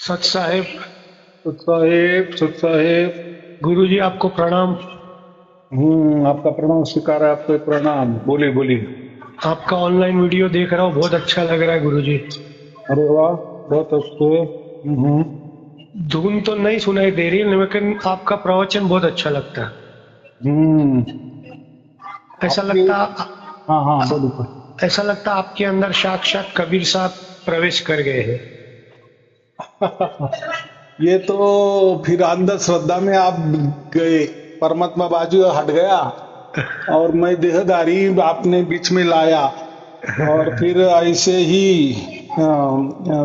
सच साहेब। सुख साहेब। गुरुजी आपको प्रणाम। आपका प्रणाम स्वीकार है, आपको प्रणाम। बोलिए बोलिए। आपका ऑनलाइन वीडियो देख रहा हूँ, बहुत अच्छा लग रहा है गुरुजी। अरे वाह, बहुत अच्छे। हम्म। धुन तो नहीं सुनाई दे रही लेकिन आपका प्रवचन बहुत अच्छा लगता है। हम्म। ऐसा आपके। लगता हाँ हाँ, बोलिए। ऐसा लगता आपके अंदर साक्षात कबीर साहब प्रवेश कर गए हैं। ये तो फिर अंधश्रद्धा में आप गए। परमात्मा बाजू हट गया और मैं देहधारी आपने बीच में लाया। और फिर ऐसे ही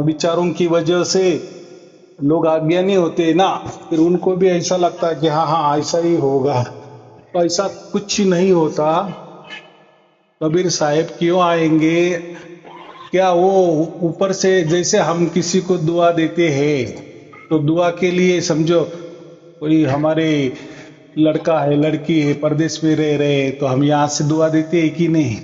विचारों की वजह से लोग अज्ञानी होते हैं ना। फिर उनको भी ऐसा लगता है कि हाँ हाँ ऐसा ही होगा। तो ऐसा कुछ नहीं होता। कबीर साहब क्यों आएंगे? क्या वो ऊपर से जैसे हम किसी को दुआ देते हैं, तो दुआ के लिए समझो कोई हमारे लड़का है लड़की है परदेश में रह रहे हैं, तो हम यहाँ से दुआ देते हैं कि नहीं?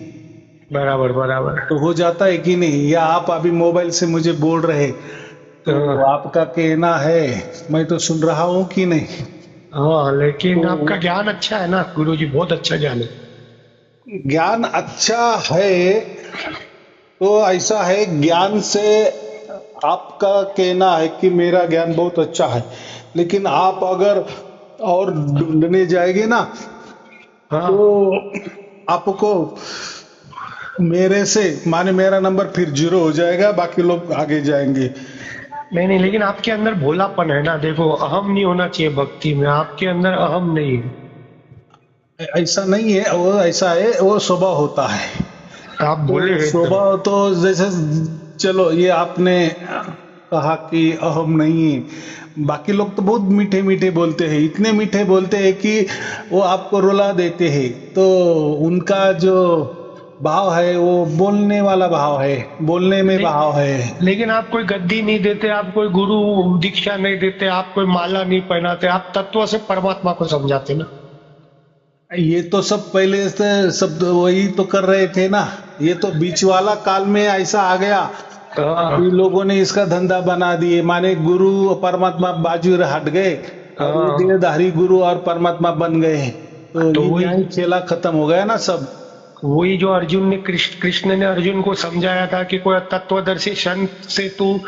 बराबर बराबर। तो हो जाता है कि नहीं? या आप अभी मोबाइल से मुझे बोल रहे, तो हाँ। आपका कहना है मैं तो सुन रहा हूँ कि नहीं? हाँ, लेकिन आपका तो ज्ञान अच्छा है ना गुरुजी, बहुत अच्छा ज्ञान है। ज्ञान अच्छा है। तो ऐसा है, ज्ञान से आपका कहना है कि मेरा ज्ञान बहुत अच्छा है, लेकिन आप अगर और ढूंढने जाएंगे ना, तो हाँ। आपको मेरे से माने मेरा नंबर फिर 0 हो जाएगा, बाकी लोग आगे जाएंगे। नहीं नहीं, लेकिन आपके अंदर भोलापन है ना, देखो अहम नहीं होना चाहिए भक्ति में, आपके अंदर अहम नहीं है। ऐसा नहीं है, वो ऐसा है, वो स्वभाव होता है। आप बोले तो हैं एकदम। स्वभाव तो जैसे, चलो ये आपने कहा कि अहम नहीं है। बाकी लोग तो बहुत मीठे मीठे बोलते हैं, इतने मीठे बोलते हैं कि वो आपको रुला देते हैं। तो उनका जो भाव है वो बोलने वाला भाव है, बोलने में ले, भाव है। लेकिन आप कोई गद्दी नहीं देते, आप कोई गुरु दीक्षा नहीं देते, आप कोई माला नहीं पहनाते, आप तत्व से परमात्मा को समझाते ना। ये तो सब पहले से सब वही तो कर रहे थे ना। ये तो बीच वाला काल में ऐसा आ गया हाँ। कि लोगों ने इसका धंधा बना दिए, माने गुरु और परमात्मा बाजू हट गए और ये हाँ, देहधारी गुरु और परमात्मा बन गए। तो तो ये वही यहाँ ही खेला खत्म हो गया ना सब। वही जो अर्जुन ने कृष्ण ने अर्जुन को समझाया था कि कोई तत्वदर्शी संत से तू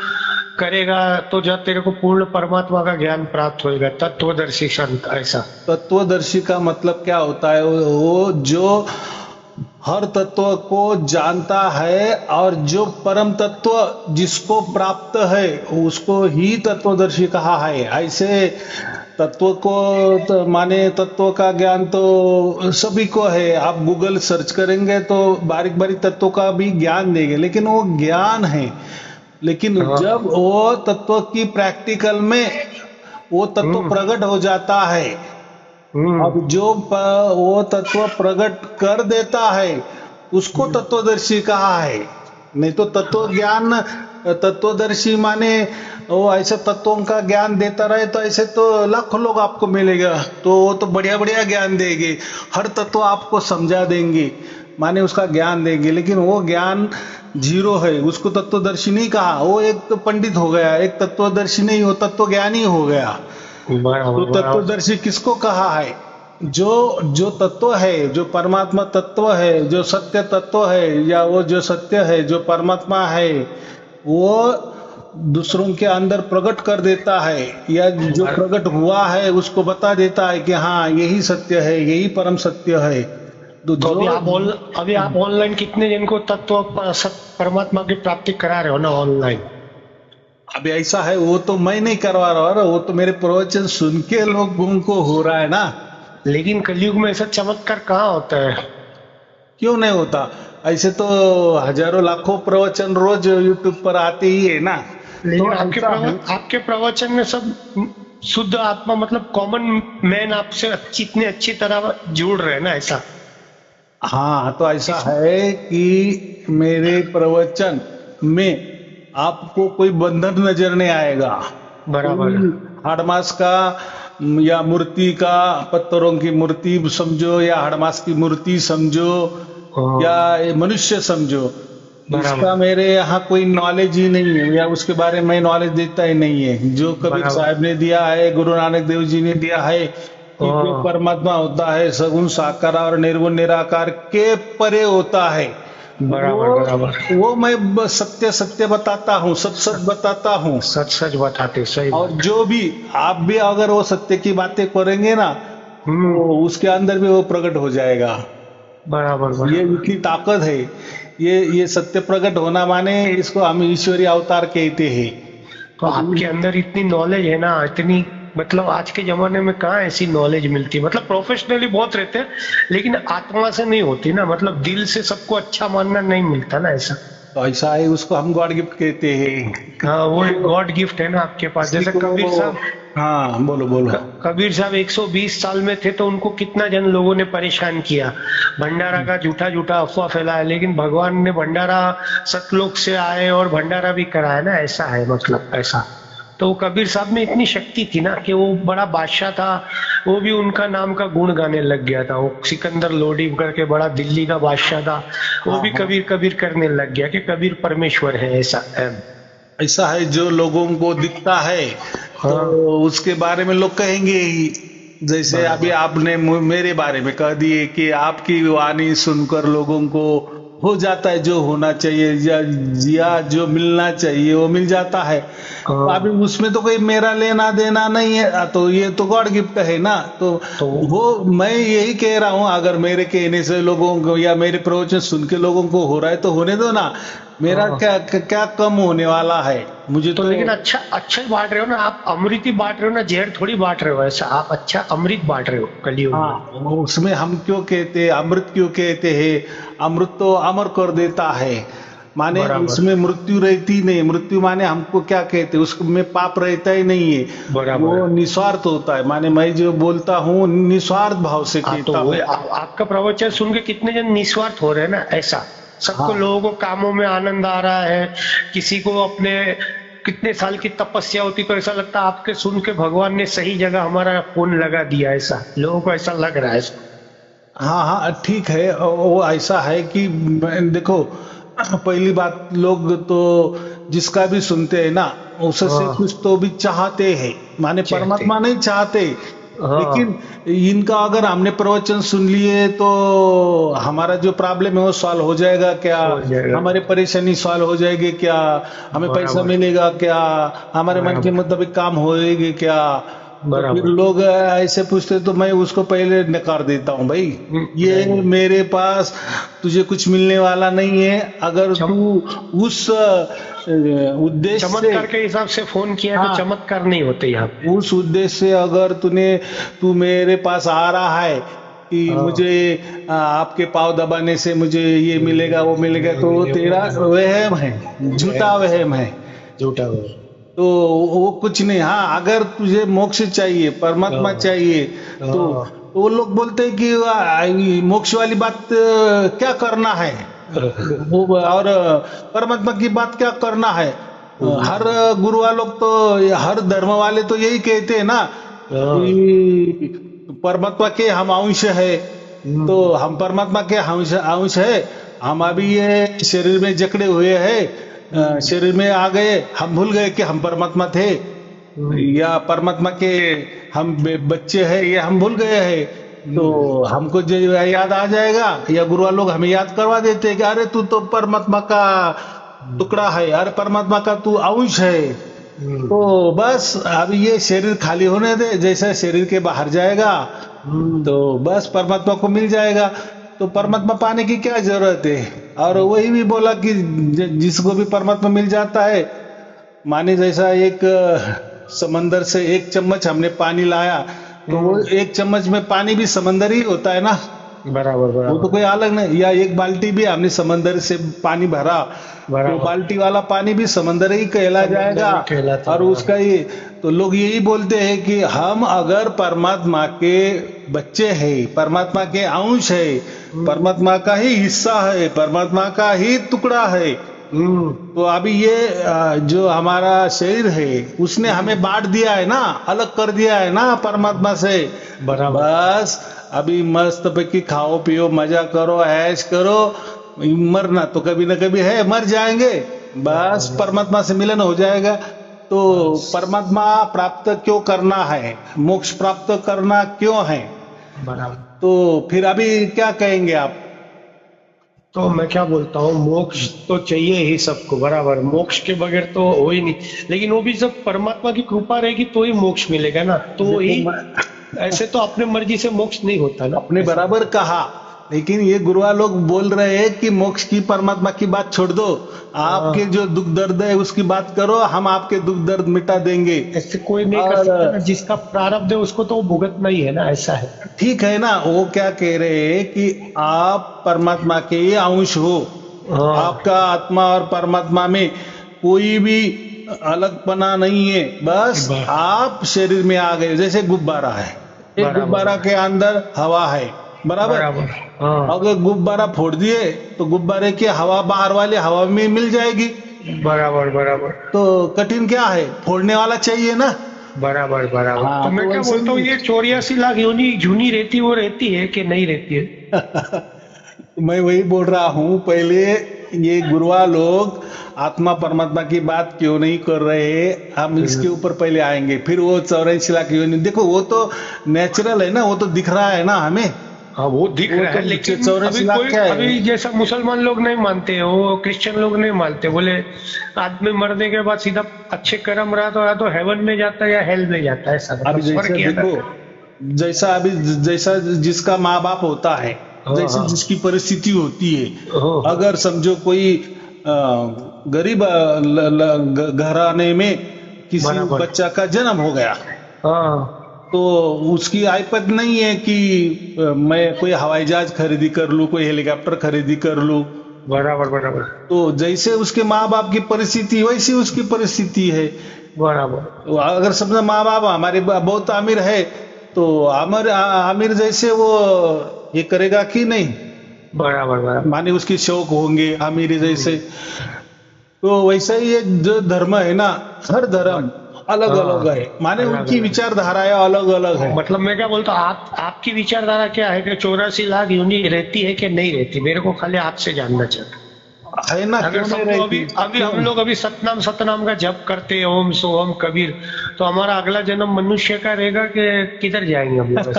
करेगा तो जब तेरे को पूर्ण परमात्मा का ज्ञान प्राप्त होएगा, तत्वदर्शी संत ऐसा। तत्वदर्शी का मतलब क्या होता है? वो जो हर तत्व को जानता है और जो परम तत्व जिसको प्राप्त है उसको ही तत्वदर्शी कहा है। ऐसे तत्व को तो माने तत्व का ज्ञान तो सभी को है। आप गूगल सर्च करेंगे तो बारीक बारीक तत्वों का भी ज्ञान देंगे, लेकिन वो ज्ञान है। लेकिन हाँ। जब वो तत्व की प्रैक्टिकल में वो तत्व हम्म। प्रकट हो जाता है, हम्म। अब जो वो तत्व प्रकट कर देता है उसको तत्वदर्शी कहा है। नहीं तो तत्व ज्ञान, तत्वदर्शी माने वो ऐसे तत्वों का ज्ञान देता रहे तो ऐसे तो लाखों लोग आपको मिलेगा। तो वो तो बढ़िया बढ़िया ज्ञान देंगे, हर तत्व आपको समझा देंगे, माने उसका ज्ञान देंगे, लेकिन वो ज्ञान 0 है, उसको तत्वदर्शी नहीं कहा। वो एक तो पंडित हो गया, एक तत्वदर्शी नहीं, वो तत्व ज्ञानी हो गया। तो बराबर बराबर। तत्वदर्शी किसको कहा है? जो जो तत्व है, जो परमात्मा तत्व है, जो सत्य तत्व है, या वो जो सत्य है जो परमात्मा है, वो दूसरों के अंदर प्रकट कर देता है, या जो प्रकट हुआ है उसको बता देता है कि हाँ यही सत्य है, यही परम सत्य है। तो तो जो अभी आप ऑनलाइन कितने जन को तत्व परमात्मा की प्राप्ति करा रहे हो ना ऑनलाइन। अभी ऐसा है, वो तो मैं नहीं करवा रहा हूँ, वो तो मेरे प्रवचन सुन के लोगों को हो रहा है ना। लेकिन कलयुग में ऐसा चमत्कार कहाँ होता है। क्यों नहीं होता? ऐसे तो हजारों लाखों प्रवचन रोज यूट्यूब पर आते ही है ना। लेकिन तो ऐसा है। आपके प्रवचन में सब शुद्ध आत्मा मतलब कॉमन मैन आपसे इतने अच्छी तरह जुड़ रहे हैं ना ऐसा। हाँ, तो ऐसा इस है कि मेरे प्रवचन में आपको कोई बंधन नजर नहीं आएगा। बराबर। कोई हड़मास का या मूर्ति का, पत्थरों की मूर्ति समझो या हड़मास की मूर्ति समझो या हाँ। ये मनुष्य समझो, इसका मेरे यहाँ कोई नॉलेज ही नहीं है, या उसके बारे में नॉलेज देता ही नहीं है। जो कबीर बराबर। साहब ने दिया है, गुरु नानक देव जी ने दिया है कि जो हाँ। परमात्मा होता है सगुण साकार और निर्गुण निराकार के परे होता है। बराबर बराबर। वो मैं सत्य सत्य बताता हूँ, सच सच बताता हूँ। सच सच बताते, सही और बात। जो भी आप भी अगर वो सत्य की बातें करेंगे ना, तो उसके अंदर भी वो प्रकट हो जाएगा। बराबर ये बराबर। इतनी ताकत है। ये सत्य प्रकट होना माने इसको हम ईश्वरीय अवतार कहते हैं। तो आपके अंदर इतनी नॉलेज है ना, इतनी मतलब आज के जमाने में कहाँ ऐसी नॉलेज मिलती है। मतलब प्रोफेशनली बहुत रहते हैं, लेकिन आत्मा से नहीं होती ना, मतलब दिल से सबको अच्छा मानना नहीं मिलता ना ऐसा। तो ऐसा है, उसको हम गॉड गिफ्ट कहते हैं। हाँ, वो एक गॉड गिफ्ट है ना आपके पास। जैसे कबीर साहब, हाँ बोलो बोलो। कबीर साहब 120 साल में थे तो उनको कितना जन लोगों ने परेशान किया, भंडारा का झूठा झूठा अफवाह फैलाया, लेकिन भगवान ने भंडारा सतलोक से आए और भंडारा भी कराया ना, ऐसा है मतलब ऐसा। तो वो कबीर साहब में इतनी शक्ति थी ना कि वो बड़ा बादशाह था, वो भी उनका नाम का गुण गाने लग गया था। वो सिकंदर लोडी करके बड़ा दिल्ली का बादशाह था, वो भी कबीर कबीर करने लग गया कि कबीर परमेश्वर है, ऐसा है। ऐसा है, जो लोगों को दिखता है हाँ। तो उसके बारे में लोग कहेंगे ही। जैसे अभी आपने मेरे बारे में कह दिए कि आपकी वाणी सुनकर लोगों को हो जाता है जो होना चाहिए, या जो मिलना चाहिए वो मिल जाता है। हाँ। अभी उसमें तो कोई मेरा लेना देना नहीं है, तो ये तो गॉड गिफ्ट है ना। तो वो मैं यही कह रहा हूँ, अगर मेरे कहने से लोगों को या मेरे प्रवचन सुन के लोगों को हो रहा है तो होने दो ना। मेरा क्या कम होने वाला है मुझे तो लेकिन अच्छा अच्छा ही बांट रहे हो ना आप, अमृत ही बांट रहे हो ना, जहर थोड़ी बांट रहे हो ऐसा। आप अच्छा अमृत बांट रहे हो कलियुग में। हाँ, उसमें हम क्यों कहते हैं अमृत, क्यों कहते हैं अमृत? तो अमर कर देता है, माने बराबर। उसमें मृत्यु रहती नहीं। मृत्यु माने हमको क्या कहते हैं, उसमें पाप रहता ही नहीं है। बराबर। वो निस्वार्थ होता है, माने मैं जो बोलता हूँ निस्वार्थ भाव से हाँ, तो कहता हूँ। आपका प्रवचन सुन के कितने जन निस्वार्थ हो रहे हैं ना, ऐसा। सबको हाँ। लोगों को कामों में आनंद आ रहा है, किसी को अपने कितने साल की तपस्या होती तो ऐसा लगता है आपके सुन के भगवान ने सही जगह हमारा फोन लगा दिया, ऐसा लोगों को ऐसा लग रहा है। हाँ हाँ ठीक है। वो ऐसा है कि देखो, पहली बात, लोग तो जिसका भी सुनते हैं ना उससे हाँ। कुछ तो भी चाहते हैं, माने चाहते। परमात्मा नहीं चाहते। हाँ। लेकिन इनका अगर हमने प्रवचन सुन लिए तो हमारा जो प्रॉब्लम है वो सॉल्व हो जाएगा क्या? हो जाएगा। हमारी परेशानी सॉल्व हो जाएगी क्या? हमें पैसा बराबर। मिलेगा क्या? हमारे मन के बराबर। मुताबिक काम होएगी क्या? तो फिर बराबर। लोग ऐसे पूछते तो मैं उसको पहले नकार देता हूँ, भाई ये नहीं। मेरे पास तुझे कुछ मिलने वाला नहीं है। अगर तू उस उद्देश्य चमत्कार से, के हिसाब से फोन किया है हाँ। तो चमत्कार नहीं होते यहाँ पे। उस उद्देश्य से अगर तू मेरे पास आ रहा है कि हाँ। मुझे आपके पाँव दबाने से मुझे ये मिलेगा वो मिलेगा, तो वो तेरा वहम है, झूठा वहम है। झूठा हो। तो वो कुछ नहीं। हाँ, अगर तुझे मोक्ष चाहिए, परमात्मा हाँ। चाहिए, तो वो लोग बोलते हैं कि मोक्ष वाली बात क्या करना है, वो और परमात्मा की बात क्या करना है। हर गुरु वालों तो, हर धर्म वाले तो यही कहते हैं ना कि परमात्मा के हम अंश है। तो हम परमात्मा के अंश है। हम अभी ये शरीर में जकड़े हुए हैं, शरीर में आ गए, हम भूल गए कि हम परमात्मा थे, या परमात्मा के हम बच्चे हैं, ये हम भूल गए हैं। तो हमको जो याद आ जाएगा, या गुरु लोग हमें याद करवा देते हैं कि अरे तू तो परमात्मा का टुकड़ा है, अरे परमात्मा का तू अंश है। तो बस अब ये शरीर खाली होने दे, जैसा शरीर के बाहर जाएगा तो बस परमात्मा को मिल जाएगा। तो परमात्मा पाने की क्या जरूरत है? और वही भी बोला कि जिसको भी परमात्मा मिल जाता है, माने जैसा एक समंदर से एक चम्मच हमने पानी लाया, तो वो एक चम्मच में पानी भी समंदर ही होता है ना। बराबर वो बराबर। तो कोई अलग नहीं। या एक बाल्टी भी हमने समंदर से पानी भरा, तो बाल्टी वाला पानी भी समंदर ही कहला जाएगा। कहलाता और उसका ये, तो लोग यही बोलते हैं कि हम अगर परमात्मा के बच्चे हैं, परमात्मा के अंश है, परमात्मा का ही हिस्सा है, परमात्मा का ही टुकड़ा है, तो अभी ये जो हमारा शरीर है उसने हमें बांट दिया है ना, अलग कर दिया है ना परमात्मा से। बराबर। बस अभी मस्त पैकी खाओ पियो, मजा करो, ऐश करो, मरना तो कभी न कभी है, मर जाएंगे, बस परमात्मा से मिलन हो जाएगा। तो परमात्मा प्राप्त क्यों करना है, मोक्ष प्राप्त करना क्यों है? बराबर। तो फिर अभी क्या कहेंगे आप? तो मैं क्या बोलता हूँ, मोक्ष तो चाहिए ही सबको, बराबर, मोक्ष के बगैर तो हो ही नहीं। लेकिन वो भी सब परमात्मा की कृपा रहेगी तो ही मोक्ष मिलेगा ना, तो ही, ऐसे तो अपने मर्जी से मोक्ष नहीं होता ना। अपने बराबर कहा, लेकिन ये गुरुआ लोग बोल रहे हैं कि मोक्ष की परमात्मा की बात छोड़ दो, आपके जो दुख दर्द है उसकी बात करो, हम आपके दुख दर्द मिटा देंगे। ऐसे कोई नहीं कर सकता ना, जिसका प्रारब्ध है उसको तो भुगतना ही है ना, ऐसा है। ठीक है ना, वो क्या कह रहे हैं कि आप परमात्मा के अंश हो, आपका आत्मा और परमात्मा में कोई भी अलगपना नहीं है, बस आप शरीर में आ गए। जैसे गुब्बारा है, एक गुब्बारा के अंदर हवा है, बराबर। अगर गुब्बारा फोड़ दिए तो गुब्बारे की हवा बाहर वाले हवा में मिल जाएगी, बराबर बराबर। तो कठिन क्या है, फोड़ने वाला चाहिए ना। बराबर बराबर। हाँ, तो मैं क्या बोलता हूँ, ये 84 लाख योनि जूनी रहती, वो रहती है कि नहीं रहती है? मैं वही बोल रहा हूँ, पहले ये गुरुआ लोग आत्मा परमात्मा की बात क्यों नहीं कर रहे, हम इसके ऊपर पहले आएंगे, फिर वो 84 लाख योनि। देखो वो तो नेचुरल है ना, वो तो दिख रहा है ना हमें। हाँ वो दिख रहा है, लेकिन अभी कोई, अभी जैसा मुसलमान लोग नहीं मानते हैं, वो क्रिश्चियन लोग नहीं मानते, बोले आदमी मरने के बाद सीधा अच्छे कर्म रहा तो या तो हेवन में जाता है या हेल में जाता है, ऐसा। अभी जैसा देखो, जैसा अभी जैसा जिसका माँ बाप होता है, जैसी जिसकी परिस्थिति होती है, अगर समझो कोई गरीब घराने में किसी बच्चा का जन्म हो गया, तो उसकी आयपत नहीं है कि मैं कोई हवाई जहाज खरीदी कर लूं, कोई हेलीकॉप्टर खरीदी कर लूं। बराबर बराबर। तो जैसे उसके माँ बाप की परिस्थिति वैसी उसकी परिस्थिति है, बराबर। अगर समझो माँ बाप हमारे बहुत अमीर है तो आमिर जैसे वो ये करेगा कि नहीं? बराबर बराबर। माने उसकी शौक होंगे अमीर जैसे। तो वैसा ही ये जो धर्म है ना, हर धर्म अलग अलग है, माने उनकी विचारधाराएं अलग अलग है। मतलब मैं क्या बोलता हूँ, आपकी विचारधारा क्या है कि 84 लाख योनि रहती है कि नहीं रहती? मेरे को खाली आपसे जानना चाहता है ना। अगर सबको अभी हम लोग अभी सतनाम सतनाम का जप करते हैं, ओम सोहम कबीर, तो हमारा अगला जन्म मनुष्य का रहेगा कि किधर जाएंगे हम लोग?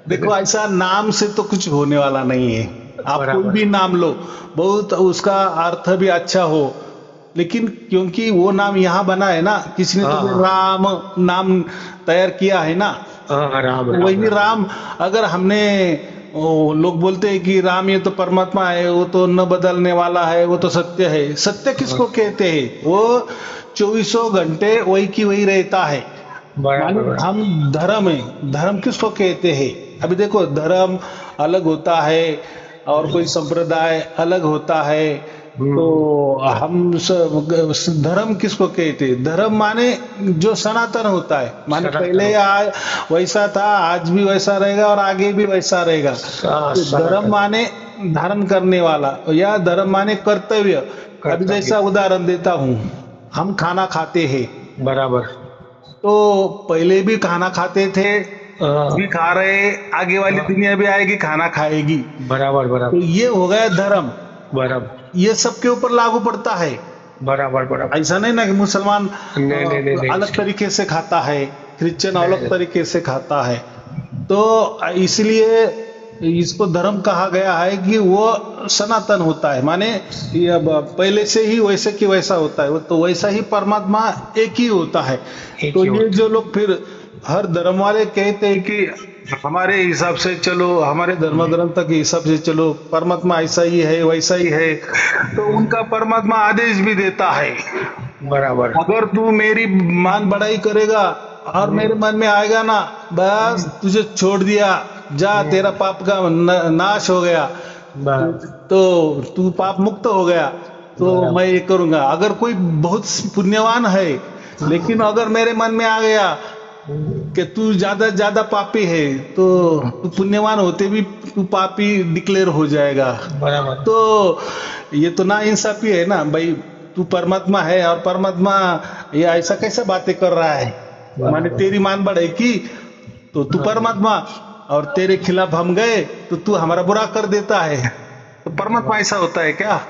देखो ऐसा नाम से तो कुछ होने वाला नहीं है, आप कोई भी नाम लो, बहुत उसका अर्थ भी अच्छा हो, लेकिन क्योंकि वो नाम यहाँ बना है ना, किसी ने तो राम नाम तैयार किया है ना, राम, वही राम। अगर हमने, लोग बोलते हैं कि राम ये तो परमात्मा है, वो तो न बदलने वाला है, वो तो सत्य है। सत्य किसको कहते हैं? वो 24 घंटे वही की वही रहता है। हम धर्म है, धर्म किसको कहते हैं? अभी देखो धर्म अलग होता है और कोई संप्रदाय अलग होता है, तो हम धर्म किसको कहते हैं? धर्म माने जो सनातन होता है, माने पहले वैसा था, आज भी वैसा रहेगा और आगे भी वैसा रहेगा। धर्म माने धारण करने वाला, या धर्म माने कर्तव्य। अभी जैसा उदाहरण देता हूँ, हम खाना खाते हैं, बराबर, तो पहले भी खाना खाते थे, भी खा रहे, आगे वाली दुनिया भी आएगी खाना खाएगी, बराबर बराबर। तो ये हो गया धर्म, बराबर, ये सबके ऊपर लागू पड़ता है। बराबर बराबर। ऐसा नहीं ना कि मुसलमान नहीं। अलग तरीके से खाता है, क्रिश्चियन अलग तरीके से खाता है। तो इसलिए इसको धर्म कहा गया है कि वो सनातन होता है, माने पहले से ही वैसे की वैसा होता है, तो वैसा ही परमात्मा एक ही होता है। तो ये जो लोग फिर हर धर्म वाले कहते हैं कि हमारे हिसाब से चलो, हमारे धर्म ग्रंथ के हिसाब से चलो, परमात्मा ऐसा ही है वैसा ही है, तो उनका परमात्मा आदेश भी देता है, बराबर, अगर तू मेरी मान बढ़ाई करेगा और मेरे मन में आएगा ना, बस तुझे छोड़ दिया, जा, तेरा पाप का नाश हो गया, तो तू पाप मुक्त हो गया, तो मैं ये करूंगा। अगर कोई बहुत पुण्यवान है, लेकिन अगर मेरे मन में आ गया कि तू ज्यादा पापी है, तो तू पुण्यवान होते भी तू पापी डिक्लेयर हो जाएगा, बराबर। तो ये तो ना इंसाफी है ना भाई, तू परमात्मा है और परमात्मा ये ऐसा कैसे बातें कर रहा है, माने तेरी मान बढ़ेगी तो तू परमात्मा, और तेरे खिलाफ हम गए तो तू हमारा बुरा कर देता है, तो तो परमात्मा ऐसा होता है क्या?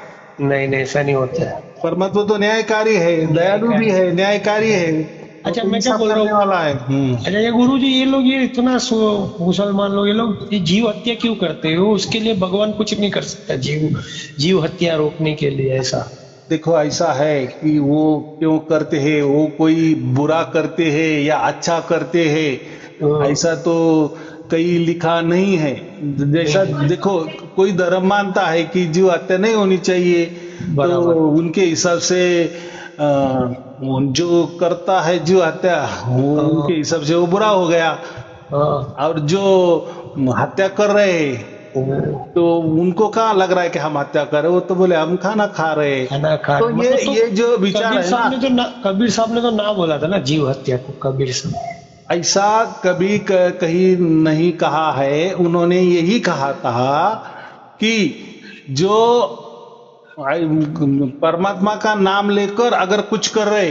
नहीं नहीं, ऐसा नहीं होता है। परमात्मा तो न्यायकारी है, दयालु भी है, न्यायकारी है। अच्छा, वो तो मैं क्या इंसाफ बोल रहा करने हूँ, वाला है। अच्छा ये गुरु जी, ये लोग ये इतना मुसलमान लोग, ये लोग ये जीव हत्या क्यों करते हैं? वो उसके लिए भगवान कुछ नहीं कर सकता जीव हत्या रोकने के लिए? ऐसा देखो, ऐसा है कि वो क्यों करते हैं, वो कोई बुरा करते हैं या अच्छा करते हैं, ऐसा तो कहीं लिखा नहीं है। जैसा देखो, कोई धर्म मानता है कि जीव हत्या नहीं होनी चाहिए, तो बराबर। उनके हिसाब से जो करता है जीव हत्या, वो उनके हिसाब से वो बुरा हो गया। हाँ, और जो हत्या कर रहे हैं, तो उनको कहाँ लग रहा है कि हम हत्या कर रहे हैं? वो तो बोले हम खाना खा रहे हैं। खाना खा तो मतलब तो ये जो विचार कबीर है साहब ना, ने तो कबीर साहब ने तो ना बोला था ना जीव हत्या को, कबीर साहब। ऐसा कभी कहीं नहीं कहा है। उन्होंने यही कहा था कि जो परमात्मा का नाम लेकर अगर कुछ कर रहे,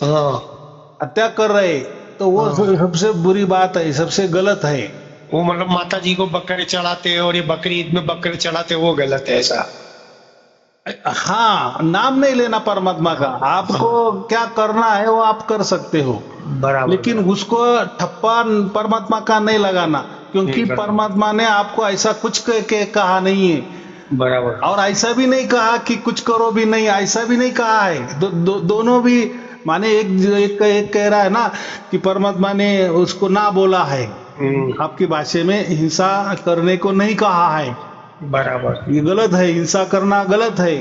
हाँ हत्या कर रहे, तो वो हाँ, सबसे बुरी बात है, सबसे गलत है। वो मतलब माता जी को बकरे चढ़ाते हैं और ये बकरी ईद में बकरे चढ़ाते हैं, वो गलत है ऐसा? हाँ, नाम नहीं लेना परमात्मा का। आपको क्या करना है वो आप कर सकते हो, बराबर। लेकिन उसको ठप्पा परमात्मा का नहीं लगाना, क्योंकि नहीं, बराबर परमात्मा ने आपको ऐसा कुछ के कहा नहीं है। बराबर। और ऐसा भी नहीं कहा कि कुछ करो भी नहीं, ऐसा भी नहीं कहा है। दोनों भी माने, एक कह रहा है ना कि परमात्मा ने उसको ना बोला है, आपकी भाषा में हिंसा करने को नहीं कहा है। बराबर ये गलत है, हिंसा करना गलत है।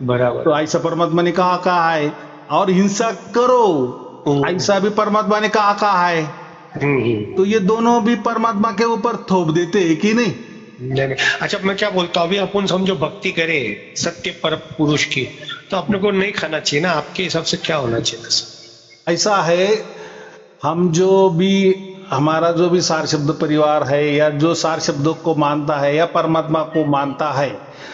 बराबर। तो ऐसा परमात्मा ने कहा है। और हिंसा करो, ऐसा भी परमात्मा ने कहा है। तो ये दोनों भी परमात्मा के ऊपर थोप देते हैं कि नहीं? नहीं नहीं। अच्छा, मैं क्या बोलता हूँ, अभी अपन समझो भक्ति करे सत्य पर पुरुष की, तो अपने को नहीं खाना चाहिए ना? आपके हिसाब से क्या होना चाहिए? ऐसा है, हम जो भी हमारा जो भी सार शब्द परिवार है, या जो सार शब्दों को मानता है या परमात्मा को मानता है,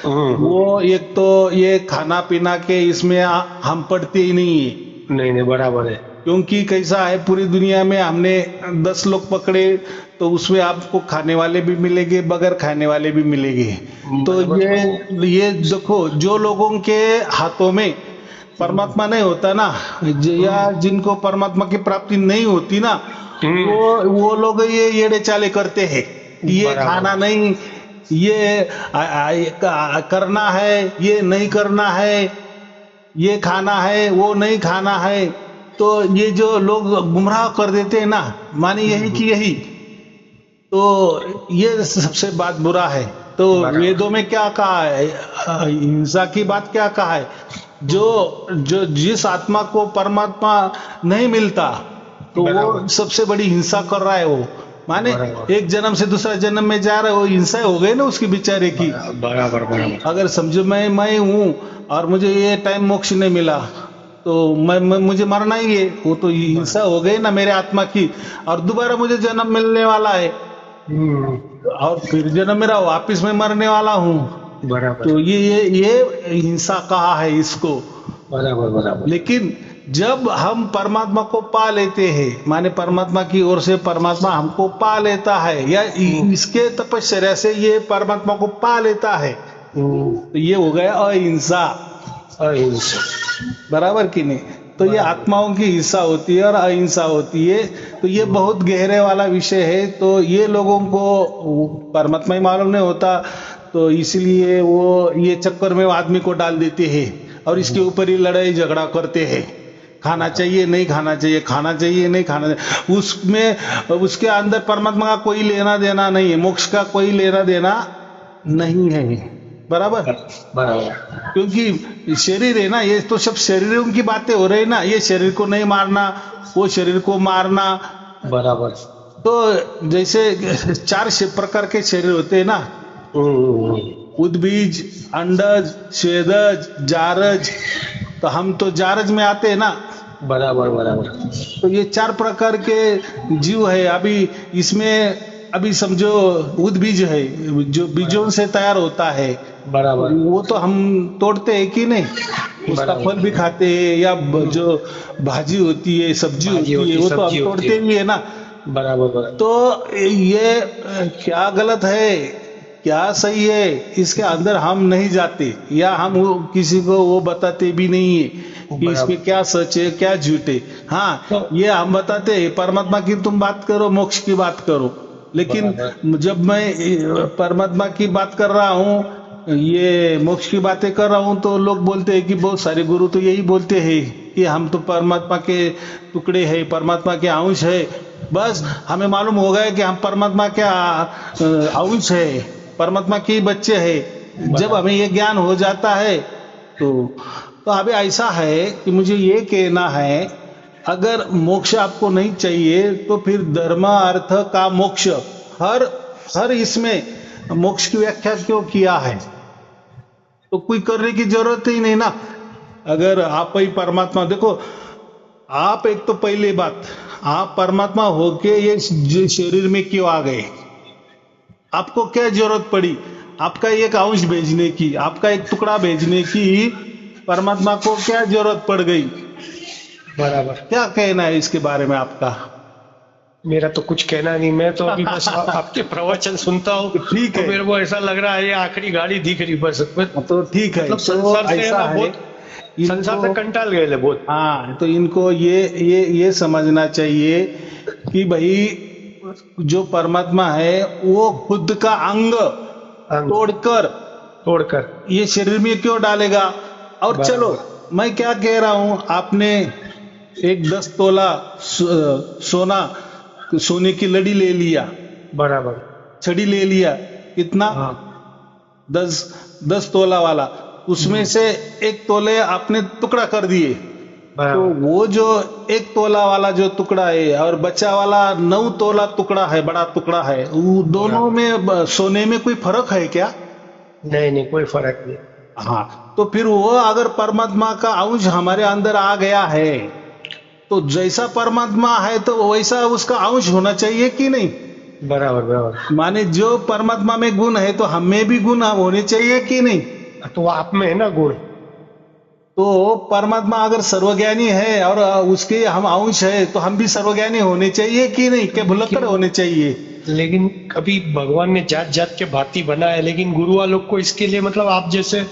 वो एक तो ये खाना पीना के इसमें हम पढ़ते ही नहीं है। नहीं नहीं, बराबर है। क्योंकि कैसा है, पूरी दुनिया में हमने 10 लोग पकड़े, तो उसमें आपको खाने वाले भी मिलेंगे, बगैर खाने वाले भी मिलेंगे। तो ये देखो, जो लोगों के हाथों में परमात्मा नहीं होता ना, या जिनको परमात्मा की प्राप्ति नहीं होती ना, वो लोग ये येड़े चाले करते हैं कि ये खाना नहीं, ये करना है, ये नहीं करना है, ये खाना है, वो नहीं खाना है। तो ये जो लोग गुमराह कर देते हैं ना, माने यही कि यही, तो ये सबसे बात बुरा है। तो वेदों में क्या कहा है, हिंसा की बात क्या कहा है? जो जिस आत्मा को परमात्मा नहीं मिलता, तो वो सबसे बड़ी हिंसा कर रहा है। वो माने एक जन्म से दूसरा जन्म में जा रहा है, वो हिंसा हो गई ना उसकी बेचारे की। बराबर बराबर। अगर समझो मैं हूं और मुझे ये टाइम मोक्ष नहीं मिला, तो मुझे मरना ही है, वो तो हिंसा हो गई ना मेरे आत्मा की। और दोबारा मुझे जन्म मिलने वाला है, और फिर जन्म मेरा वापिस में मरने वाला हूँ। बराबर। तो ये हिंसा कहा है इसको। बराबर बराबर। लेकिन जब हम परमात्मा को पा लेते हैं, माने परमात्मा की ओर से परमात्मा हमको पा लेता है, या इसके तपस्या से ये परमात्मा को पा लेता है, तो ये हो गया अहिंसा। अहिंसा, बराबर कि नहीं? तो ये आत्माओं की हिंसा होती है और अहिंसा होती है। तो ये बहुत गहरे वाला विषय है। तो ये लोगों को परमात्मा ही मालूम नहीं होता, तो इसलिए वो ये चक्कर में आदमी को डाल देते हैं और इसके ऊपर ही लड़ाई झगड़ा करते हैं। खाना चाहिए नहीं खाना चाहिए, खाना चाहिए नहीं खाना चाहिए। उसमें उसके अंदर परमात्मा का कोई लेना देना नहीं है, मोक्ष का कोई लेना देना नहीं है। बराबर बराबर। क्योंकि शरीर है ना, ये तो सब शरीरों की बातें हो रही ना। ये शरीर को नहीं मारना, वो शरीर को मारना। बराबर। तो जैसे 4 प्रकार के शरीर होते हैं ना, उद्बीज, अंडज, स्वेदज, जारज। तो हम तो जारज में आते हैं ना। बराबर बराबर। तो ये 4 प्रकार के जीव है। अभी इसमें अभी समझो उद्बीज है, जो बीजों से तैयार होता है। बराबर। वो तो हम तोड़ते हैं कि नहीं, उसका फल भी खाते हैं, या जो भाजी होती है, सब्जी होती है, वो तो हम तोड़ते ही है ना। बराबर बराबर। तो ये क्या गलत है क्या सही है इसके अंदर हम नहीं जाते, या हम किसी को वो बताते भी नहीं है कि इसमें क्या सच है क्या झूठ है। हाँ, ये हम बताते हैं परमात्मा की तुम बात करो, मोक्ष की बात करो, लेकिन जब मैं परमात्मा की बात कर रहा हूँ, ये मोक्ष की बातें कर रहा हूँ, तो लोग बोलते हैं कि बहुत सारे गुरु तो यही बोलते हैं कि हम तो परमात्मा के टुकड़े हैं, परमात्मा के अंश है। बस हमें मालूम हो गया कि हम परमात्मा के अंश है, परमात्मा के बच्चे हैं। जब हमें ये ज्ञान हो जाता है तो अभी ऐसा है कि मुझे ये कहना है, अगर मोक्ष आपको नहीं चाहिए तो फिर धर्म अर्थ का मोक्ष, हर इसमें मोक्ष की व्याख्या क्यों किया है? तो कोई करने की जरूरत ही नहीं ना। अगर आप ही परमात्मा, देखो आप एक तो पहली बात, आप परमात्मा होके ये शरीर में क्यों आ गए? आपको क्या जरूरत पड़ी आपका एक अंश भेजने की, आपका एक टुकड़ा भेजने की? परमात्मा को क्या जरूरत पड़ गई? बराबर। क्या कहना है इसके बारे में आपका? मेरा तो कुछ कहना नहीं, मैं तो अभी बस आपके प्रवचन सुनता हूँ। ठीक है, तो मेरे को ऐसा लग रहा है ये आखिरी गाड़ी दिख रही बस। तो ठीक है, मतलब संसार से बहुत, संसार से कंटाल गए ले बहुत। हाँ, तो इनको ये समझना चाहिए कि भाई जो परमात्मा है वो खुद का अंग तोड़कर ये शरीर में क्यों डालेगा? और चलो मैं क्या कह रहा हूं, आपने एक 10 तोला सोने की लड़ी ले लिया, बराबर, छड़ी ले लिया, कितना? 10 तोला वाला, उसमें से 1 तोले आपने टुकड़ा कर दिए, तो वो जो 1 तोला वाला जो टुकड़ा है और बचा वाला 9 तोला टुकड़ा है, बड़ा टुकड़ा है, वो दोनों में सोने में कोई फर्क है क्या? नहीं, कोई फर्क नहीं। हाँ, तो फिर वो अगर परमात्मा का अंश हमारे अंदर आ गया है तो जैसा परमात्मा है तो वैसा उसका अंश होना चाहिए कि नहीं? बराबर। माने जो परमात्मा में गुण है तो हम में भी गुण होने चाहिए कि नहीं? तो आप में है ना गुण। तो परमात्मा अगर सर्वज्ञानी है और उसके हम अंश है तो हम भी सर्वज्ञानी होने चाहिए कि नहीं? क्या भुलक्कड़ होने चाहिए? लेकिन कभी भगवान ने जात जात के भांति बनाया, लेकिन गुरु वालों को इसके लिए, मतलब आप जैसे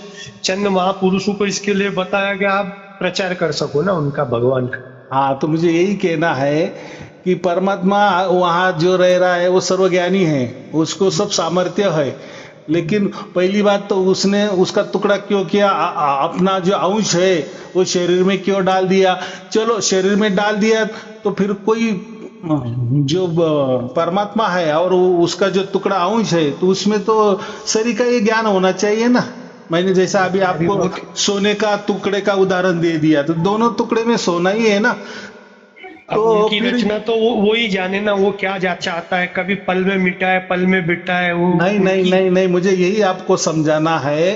चंद महापुरुषों को इसके लिए बताया कि आप प्रचार कर सको ना उनका, भगवान का। हाँ, तो मुझे यही कहना है कि परमात्मा वहां जो रह रहा है वो सर्वज्ञानी है, उसको सब सामर्थ्य है, लेकिन पहली बात तो उसने उसका टुकड़ा क्यों किया? अपना जो अंश है वो शरीर में क्यों डाल दिया? चलो शरीर में डाल दिया तो फिर कोई जो परमात्मा है और उसका जो टुकड़ा अंश है तो उसमें तो शरीर का ये ज्ञान होना चाहिए ना। मैंने जैसा अभी आपको सोने का टुकड़े का उदाहरण दे दिया, तो दोनों टुकड़े में सोना ही है ना। तो उनकी रचना तो वो ही जाने ना, वो क्या चाहता है, कभी पल में मिटा है, पल में बिटा है वो। नहीं, मुझे यही आपको समझाना है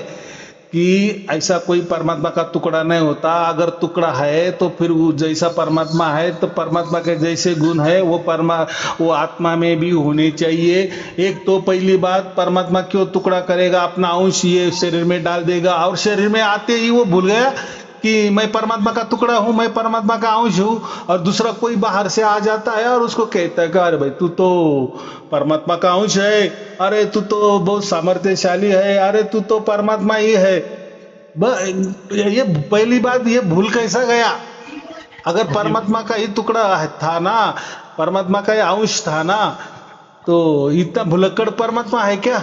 कि ऐसा कोई परमात्मा का टुकड़ा नहीं होता। अगर टुकड़ा है तो फिर वो जैसा परमात्मा है तो परमात्मा के जैसे गुण है वो आत्मा में भी होने चाहिए। एक तो पहली बात, परमात्मा क्यों टुकड़ा करेगा? अपना अंश ये शरीर में डाल देगा और शरीर में आते ही वो भूल गया कि मैं परमात्मा का टुकड़ा हूं, मैं परमात्मा का अंश हूं। और दूसरा कोई बाहर से आ जाता है और उसको कहता है कि अरे भाई तू तो परमात्मा का अंश है, अरे तू तो बहुत सामर्थ्यशाली है, अरे तू तो परमात्मा ही है। ये पहली बात, ये भूल कैसा गया? अगर परमात्मा का ही टुकड़ा था ना, परमात्मा का ही अंश था ना, तो इतना भुलक्कड़ परमात्मा है क्या?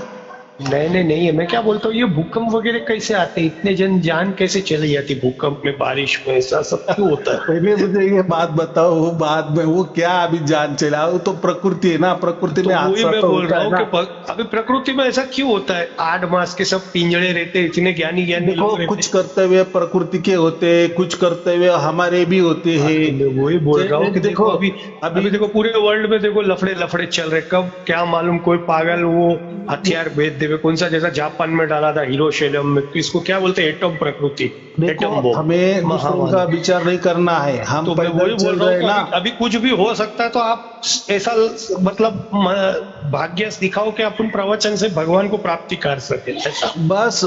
नहीं है। मैं क्या बोलता हूँ, ये भूकंप वगैरह कैसे आते हैं? इतने जान कैसे चली जाती भूकंप में, बारिश में, ऐसा सब क्यों होता है? पहले मुझे ये बात बताओ, बाद में वो क्या अभी जान चला? वो तो प्रकृति है ना, प्रकृति में वही मैं बोल रहा हूँ कि अभी प्रकृति में ऐसा क्यों होता है? 8 मास के सब पिंजड़े रहते, इतने ज्ञानी लोग, कुछ कर्तव्य प्रकृति के होते, कुछ कर्तव्य हमारे भी होते हैं। वही बोल रहा हूँ कि देखो अभी देखो पूरे वर्ल्ड में देखो लफड़े चल रहे, कब क्या मालूम कोई पागल वो हथियार भेज देवे, कौन सा जैसा जापान में डाला था हिरोशिमा में, इसको क्या बोलते हैं? एटम प्रकृति, एटम बम। हमें दूसरों का विचार नहीं करना है, हम तो वही बोल रहा हूँ ना, अभी कुछ भी हो सकता है। तो आप ऐसा मतलब भाग्य दिखाओ कि अपन प्रवचन से भगवान को प्राप्ति कर सके। बस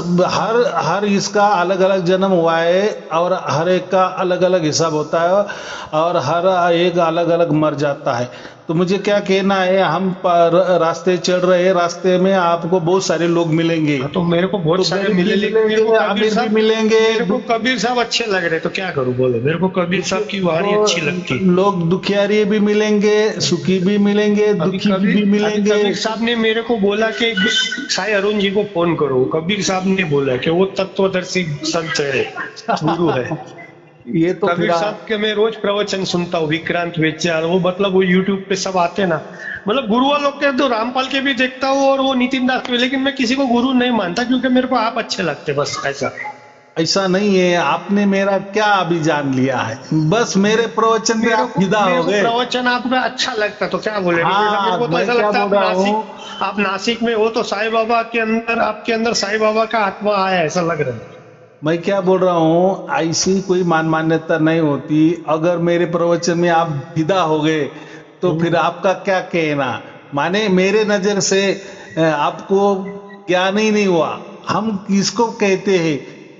हर इसका अलग अलग जन्म हुआ है और हर एक का अलग अलग हिसाब होता है और हर एक अलग अलग मर जाता है। तो मुझे क्या कहना है, हम रास्ते चढ़ रहे हैं, रास्ते में आपको बहुत सारे लोग मिलेंगे, हाँ, तो मेरे को तो बहुत सारे गरीब मिले, भी लेकिन मेरे को मिलेंगे, कबीर अमीर भी साहब, मिलेंगे, मेरे को कबीर साहब अच्छे लग रहे, तो क्या करूं बोलो, मेरे को कबीर साहब की वाणी अच्छी लगती। लोग दुखियारी भी मिलेंगे, सुखी भी मिलेंगे, अभी दुखी कबीर भी अभी मिलेंगे। कबीर साहब ने मेरे को बोला कि साईं अरुण जी को फोन करो। कबीर साहब ने बोला कि वो तत्वदर्शी संत है, गुरु है। ये तो कबीर फिर साहब के मैं रोज प्रवचन सुनता हूँ, विक्रांत वेचार, वो मतलब वो यूट्यूब पे सब आते ना, मतलब गुरु वालों के तो रामपाल के भी देखता हूँ और वो नितिन दास के, लेकिन मैं किसी को गुरु नहीं मानता क्योंकि मेरे को आप अच्छे लगते, बस ऐसा। ऐसा नहीं है। आपने मेरा क्या अभी जान लिया है? बस मेरे प्रवचन में मेरे आप को फिदा मेरे हो को गए। प्रवचन आपका अच्छा लगता तो क्या बोले, हाँ, मेरे को तो मैं ऐसा क्या लगता है बोल रहा हूँ, आप नासिक में हो तो साईं बाबा के अंदर, आपके अंदर साईं बाबा का आत्मा आया, ऐसा लग रहा है। मैं क्या बोल रहा हूँ, ऐसी कोई मान मान्यता नहीं होती। अगर मेरे प्रवचन में आप फिदा हो गए तो फिर आपका क्या कहना? माने मेरे नजर से आपको ज्ञान ही नहीं हुआ। हम किसको कहते हैं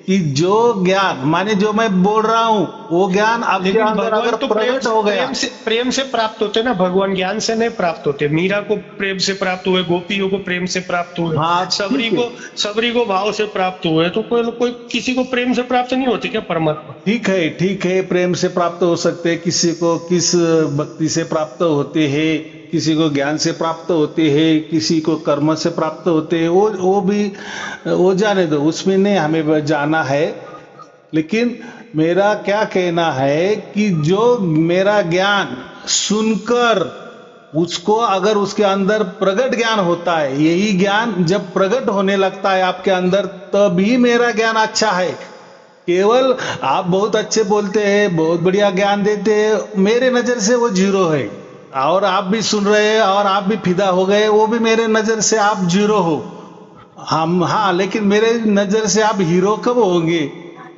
कि जो ज्ञान, माने जो मैं बोल रहा हूँ वो ज्ञान आपके लेकिन अंदर भगवान अगर तो प्रकट हो गया, प्रेम से प्राप्त होते ना, भगवान ज्ञान से नहीं प्राप्त होते। मीरा को प्रेम से प्राप्त हुए, गोपियों को प्रेम से प्राप्त हुए, हाँ, सबरी को भाव से प्राप्त हुए, तो कोई किसी को प्रेम से प्राप्त नहीं होती क्या परमात्मा? ठीक है, प्रेम से प्राप्त हो सकते हैं, किसी को किस भक्ति से प्राप्त होते हैं, किसी को ज्ञान से प्राप्त होते हैं, किसी को कर्म से प्राप्त होते हैं, वो भी वो जाने दो, उसमें नहीं हमें जाना है। लेकिन मेरा क्या कहना है कि जो मेरा ज्ञान सुनकर उसको अगर उसके अंदर प्रगट ज्ञान होता है, यही ज्ञान जब प्रगट होने लगता है आपके अंदर, तभी मेरा ज्ञान अच्छा है। केवल आप बहुत अच्छे बोलते हैं, बहुत बढ़िया ज्ञान देते हैं, मेरे नजर से वो जीरो है। और आप भी सुन रहे हैं और आप भी फिदा हो गए, वो भी मेरे नजर से आप जीरो हो। हम हाँ, लेकिन मेरे नजर से आप हीरो कब होंगे?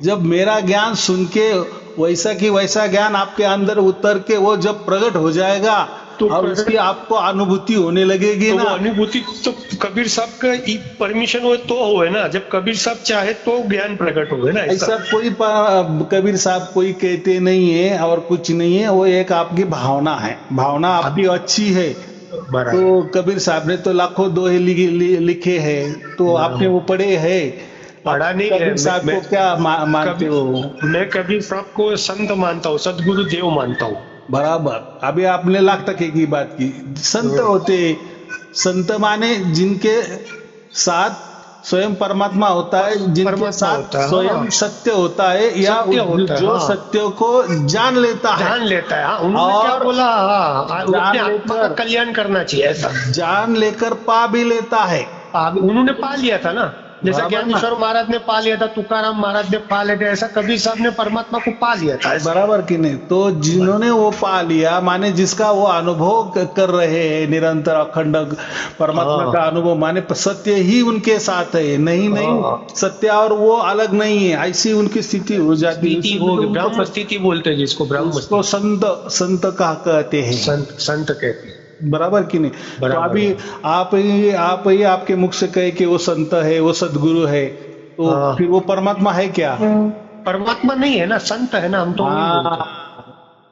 जब मेरा ज्ञान सुन के वैसा की वैसा ज्ञान आपके अंदर उतर के वो जब प्रकट हो जाएगा तो और उसकी आपको अनुभूति होने लगेगी तो ना। वो अनुभूति तो कबीर साहब का परमिशन हो तो हो ना, जब कबीर साहब चाहे तो ज्ञान प्रकट हो ना, ऐसा कोई कबीर साहब कोई कहते नहीं है और कुछ नहीं है, वो एक आपकी भावना है, भावना आपकी अच्छी है। तो कबीर साहब ने तो लाखों दोहे लिखे हैं, तो आपने वो पढ़े हैं? पढ़ा नहीं है। कबीर साहब को क्या मानते हो? मैं कबीर साहब को संत मानता हूँ, सदगुरु देव मानता हूँ। बराबर। अभी आपने लाख टके की बात की। संत होते, संत माने जिनके साथ स्वयं परमात्मा होता है, जिनके साथ स्वयं सत्य होता है, या जो सत्य को जान लेता है, उन्होंने क्या बोला, अपने आत्मा का कल्याण करना चाहिए, ऐसा जान लेकर पा भी लेता है। उन्होंने पा लिया था ना, जैसा ज्ञानेश्वर महाराज ने पा लिया था, तुकाराम महाराज ने पा लिया था, ऐसा कबीर साहब ने परमात्मा को पा लिया था। बराबर कि नहीं? तो जिन्होंने वो पा लिया, माने जिसका वो अनुभव कर रहे हैं निरंतर अखंड परमात्मा का अनुभव, माने सत्य ही उनके साथ है। नहीं सत्य और वो अलग नहीं है, ऐसी उनकी स्थिति हो जाती है। ब्रह्म स्थिति बोलते हैं जिसको, ब्रह्म को संत कहा कहते हैं, संत कहते हैं। बराबर कि नहीं? तो अभी आप ही आपके मुख से कहे कि वो संत है, वो सदगुरु है, तो फिर वो परमात्मा है क्या? परमात्मा नहीं है ना, संत है ना, हम तो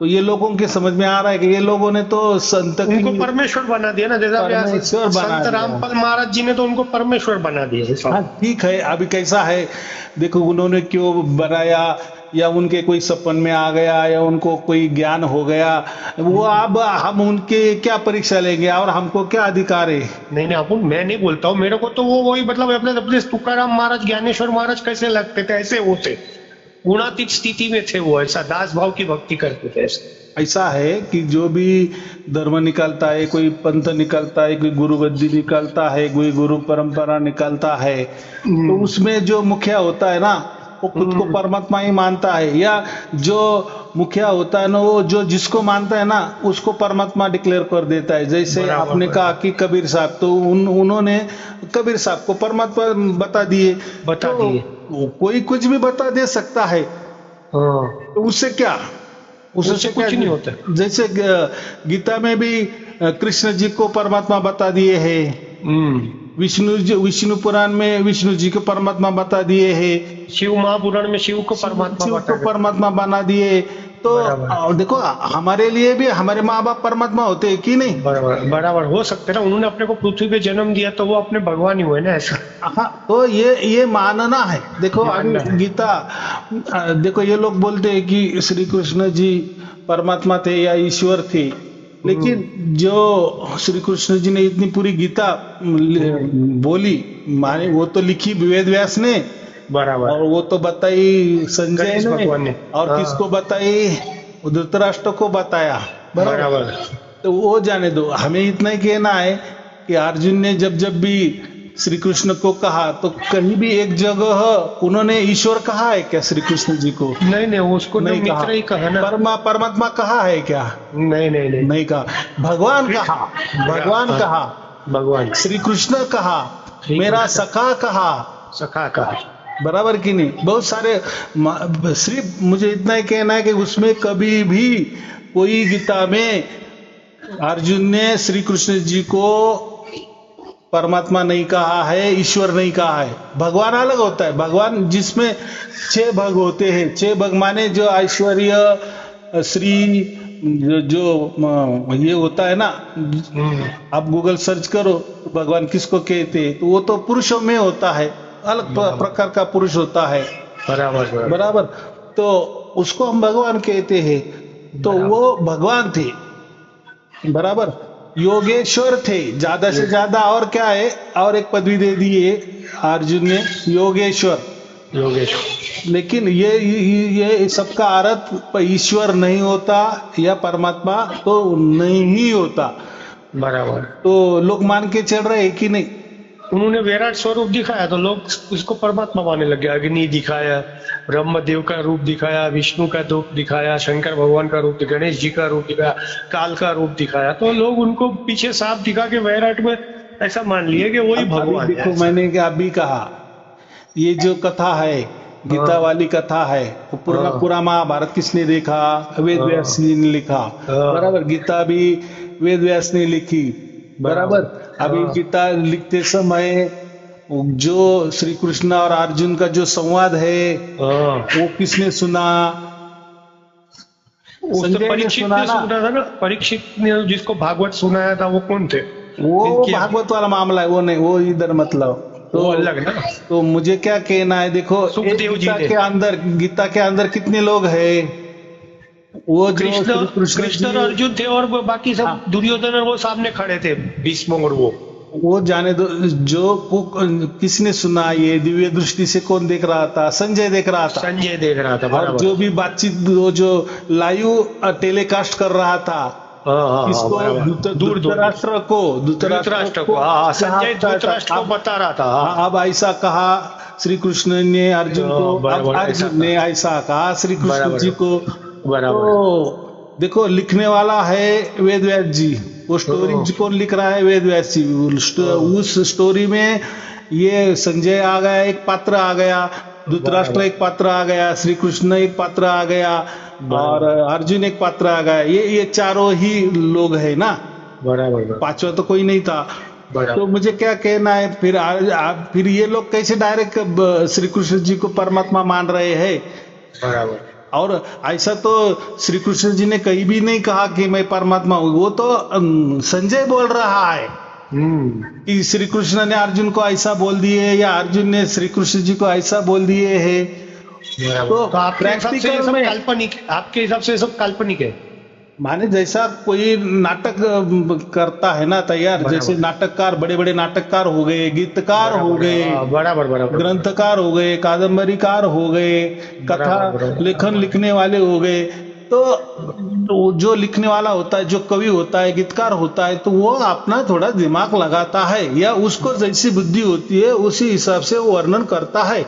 तो ये लोगों के समझ में आ रहा है कि ये लोगों ने तो संत उनको परमेश्वर बना दिया ना, जैसा संत रामपाल महाराज जी ने तो उनको परमेश्वर बना दिया। हाँ ठीक है। अभी कैसा है देखो, उन्होंने क्यों बनाया, या उनके कोई सपन में आ गया, या उनको कोई ज्ञान हो गया, वो अब हम उनके क्या परीक्षा लेंगे और हमको क्या अधिकार है? नहीं अपन, मैं नहीं बोलता हूँ, मेरे को तो वो वही मतलब अपने तुकाराम महाराज, ज्ञानेश्वर महाराज कैसे लगते थे, ऐसे होते गुणातीत स्थिति में थे वो, ऐसा दास भाव की भक्ति करते थे। ऐसा है कि जो भी धर्म निकलता है, कोई पंथ निकलता है, कोई गुरु गद्दी निकलता है, कोई गुरु परंपरा निकलता है, तो उसमें जो मुखिया होता है ना, वो खुद को परमात्मा ही मानता है, या जो मुखिया होता है ना, वो जो जिसको मानता है ना उसको परमात्मा डिक्लेयर कर देता है। जैसे आपने कहा कि कबीर साहब, तो उन्होंने कबीर साहब को परमात्मा बता दिए। कोई कुछ भी बता दे सकता है, तो उससे क्या, उससे कुछ नहीं होता। जैसे गीता में भी कृष्ण जी को परमात्मा बता दिए हैं, विष्णु पुराण में विष्णु जी को परमात्मा बता दिए हैं, शिव महापुराण में शिव को परमात्मा बना दिए, तो बराबर। देखो हमारे लिए भी हमारे माँ बाप परमात्मा होते हैं कि नहीं? बराबर बराबर हो सकते ना, उन्होंने अपने को पृथ्वी पे जन्म दिया तो वो अपने भगवान ही हुए ना, ऐसा हाँ, तो ये मानना है। देखो मानना अभी है। गीता, देखो ये लोग बोलते हैं कि श्री कृष्ण जी परमात्मा थे या ईश्वर थे, लेकिन जो श्री कृष्ण जी ने इतनी पूरी गीता बोली, माने वो तो लिखी वेद व्यास ने, बराबर। और वो तो बताई संजय गणेश ने, भगवान ने। और हाँ। किसको बताई? धृतराष्ट्र को बताया। बराबर। बराबर। तो वो जाने दो, हमें इतना ही कहना है कि अर्जुन ने जब जब भी श्री कृष्ण को कहा तो कहीं भी एक जगह उन्होंने ईश्वर कहा है क्या श्री कृष्ण जी को? नहीं नहीं, उसको तो नहीं कहा। मित्र ही कहा ना। परमात्मा कहा है क्या? नहीं नहीं नहीं, नहीं कहा। भगवान कहा, भगवान हाँ, कहा, भगवान श्री कृष्ण कहा, श्री मेरा कृष्ण। सखा कहा। सखा कहा। बराबर कि नहीं? बहुत सारे सिर्फ मुझे इतना ही कहना है कि उसमें कभी भी कोई गीता में अर्जुन ने श्री कृष्ण जी को परमात्मा नहीं कहा है, ईश्वर नहीं कहा है। भगवान अलग होता है। भगवान जिसमें 6 भग होते हैं, 6 भग माने जो ऐश्वर्य श्री जो ये होता है ना, आप गूगल सर्च करो तो भगवान किसको कहते हैं, तो वो तो पुरुषों में होता है, अलग प्रकार का पुरुष होता है। बराबर बराबर। बराबर। तो उसको हम भगवान कहते हैं। तो वो भगवान थे। बराबर। योगेश्वर थे ज्यादा से ज्यादा, और क्या है, और एक पदवी दे दी है अर्जुन ने, योगेश्वर। योगेश। लेकिन ये सबका अर्थ ईश्वर नहीं होता या परमात्मा तो नहीं ही होता। बराबर। तो लोग मान के चल रहे हैं कि नहीं? उन्होंने विराट स्वरूप दिखाया तो लोग उसको परमात्मा मानने लग गए। अग्नि दिखाया, ब्रह्मदेव का रूप दिखाया, विष्णु का रूप दिखाया, शंकर भगवान का रूप दिखाया, गणेश जी का रूप दिखाया, काल का रूप दिखाया, तो लोग उनको पीछे सांप दिखा के विराट में ऐसा मान लिए कि वही भगवान है। देखो मैंने क्या अभी कहा, ये जो कथा है, गीता वाली कथा है, वो पूरा महाभारत किसने देखा? वेद व्यास जी ने लिखा। बराबर। गीता भी वेद व्यास ने लिखी। बराबर। अभी गीता लिखते समय जो श्री कृष्ण और अर्जुन का जो संवाद है वो किसने सुना? संजय ने सुना ना। परीक्षित ने जिसको भागवत सुनाया था वो कौन थे? वो भागवत वाला मामला है, वो नहीं, वो इधर मतलब तो अलग ना। तो मुझे क्या कहना है, देखो गीता के अंदर कितने लोग हैं? वो जो कृष्ण और अर्जुन थे, और बाकी सब दुर्योधन और वो सामने खड़े थे, भीष्म और वो जाने दो। जो किसने सुना, ये दिव्य दृष्टि से कौन देख रहा था? संजय देख रहा था। संजय देख रहा था। और जो भी बातचीत जो लाइव टेलीकास्ट कर रहा था, किसको? धृतराष्ट्र को। संजय धृतराष्ट्र को बता रहा था। अब ऐसा कहा श्री कृष्ण ने अर्जुन को, अर्जुन ने ऐसा कहा श्री कृष्ण जी को। तो देखो लिखने वाला है वेद व्यास जी, वो स्टोरी कौन लिख रहा है? वेद व्यास जी। उस स्टोरी में ये संजय आ गया, एक पात्र आ गया, धृतराष्ट्र एक पात्र आ गया, श्री कृष्ण एक पात्र आ गया, और अर्जुन एक पात्र आ गया। ये चारों ही लोग है ना। बराबर। पांचवा तो कोई नहीं था। तो मुझे क्या कहना है, फिर ये लोग कैसे डायरेक्ट श्री कृष्ण जी को परमात्मा मान रहे हैं? बराबर। और ऐसा तो श्री कृष्ण जी ने कहीं भी नहीं कहा कि मैं परमात्मा हूं। वो तो संजय बोल रहा है कि श्री कृष्ण ने अर्जुन को ऐसा बोल दिए, या अर्जुन ने श्री कृष्ण जी को ऐसा बोल दिए है। तो प्रैक्टिकल में आपके हिसाब से सब काल्पनिक है। माने जैसा कोई नाटक करता है ना तैयार, जैसे नाटककार, बड़े बड़े नाटककार हो गए, गीतकार हो गए, बराबर, ग्रंथकार हो गए, कादम्बरीकार हो गए, कथा लेखन लिखने वाले हो गए। तो जो लिखने वाला होता है, जो कवि होता है, गीतकार होता है, तो वो अपना थोड़ा दिमाग लगाता है, या उसको जैसी बुद्धि होती है उसी हिसाब से वो वर्णन करता है।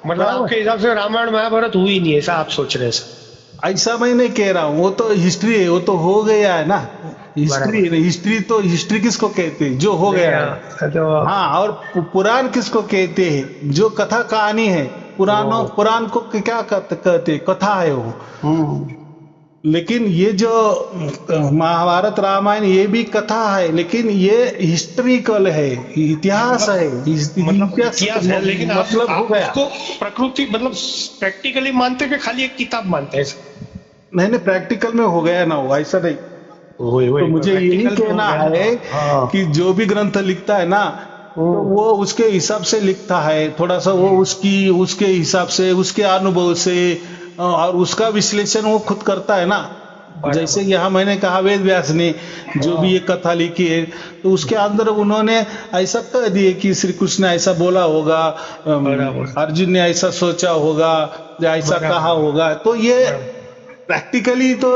मतलब आपके हिसाब से रामायण महाभारत हुई नहीं, ऐसा आप सोच रहे हैं? ऐसा मैं नहीं कह रहा हूँ, वो तो हिस्ट्री है, वो तो हो गया है ना। हिस्ट्री किसको कहते हैं? जो हो गया है। हाँ, और पुराण किसको कहते हैं? जो कथा कहानी है। पुराण को क्या कहते? कथा है वो। लेकिन ये जो महाभारत रामायण ये भी कथा है, लेकिन ये हिस्ट्रिकल है, इतिहास है। इतिहास है, लेकिन मतलब हो गया। उसको प्रकृति मतलब प्रैक्टिकली मानते कि खाली एक किताब मानते हैं? नहीं प्रैक्टिकल में हो गया ना वो, ऐसा नहीं। तो मुझे यही कहना है कि जो भी ग्रंथ लिखता है ना, तो वो उसके हिसाब से लिखता है, थोड़ा सा वो उसके हिसाब से, उसके अनुभव से, और उसका विश्लेषण वो खुद करता है ना। जैसे यहाँ मैंने कहा वेद व्यास ने जो भी ये कथा लिखी है, तो उसके अंदर उन्होंने ऐसा कह दिए कि श्री कृष्ण ऐसा बोला होगा, अर्जुन ने ऐसा सोचा होगा, या ऐसा कहा होगा। तो ये प्रैक्टिकली तो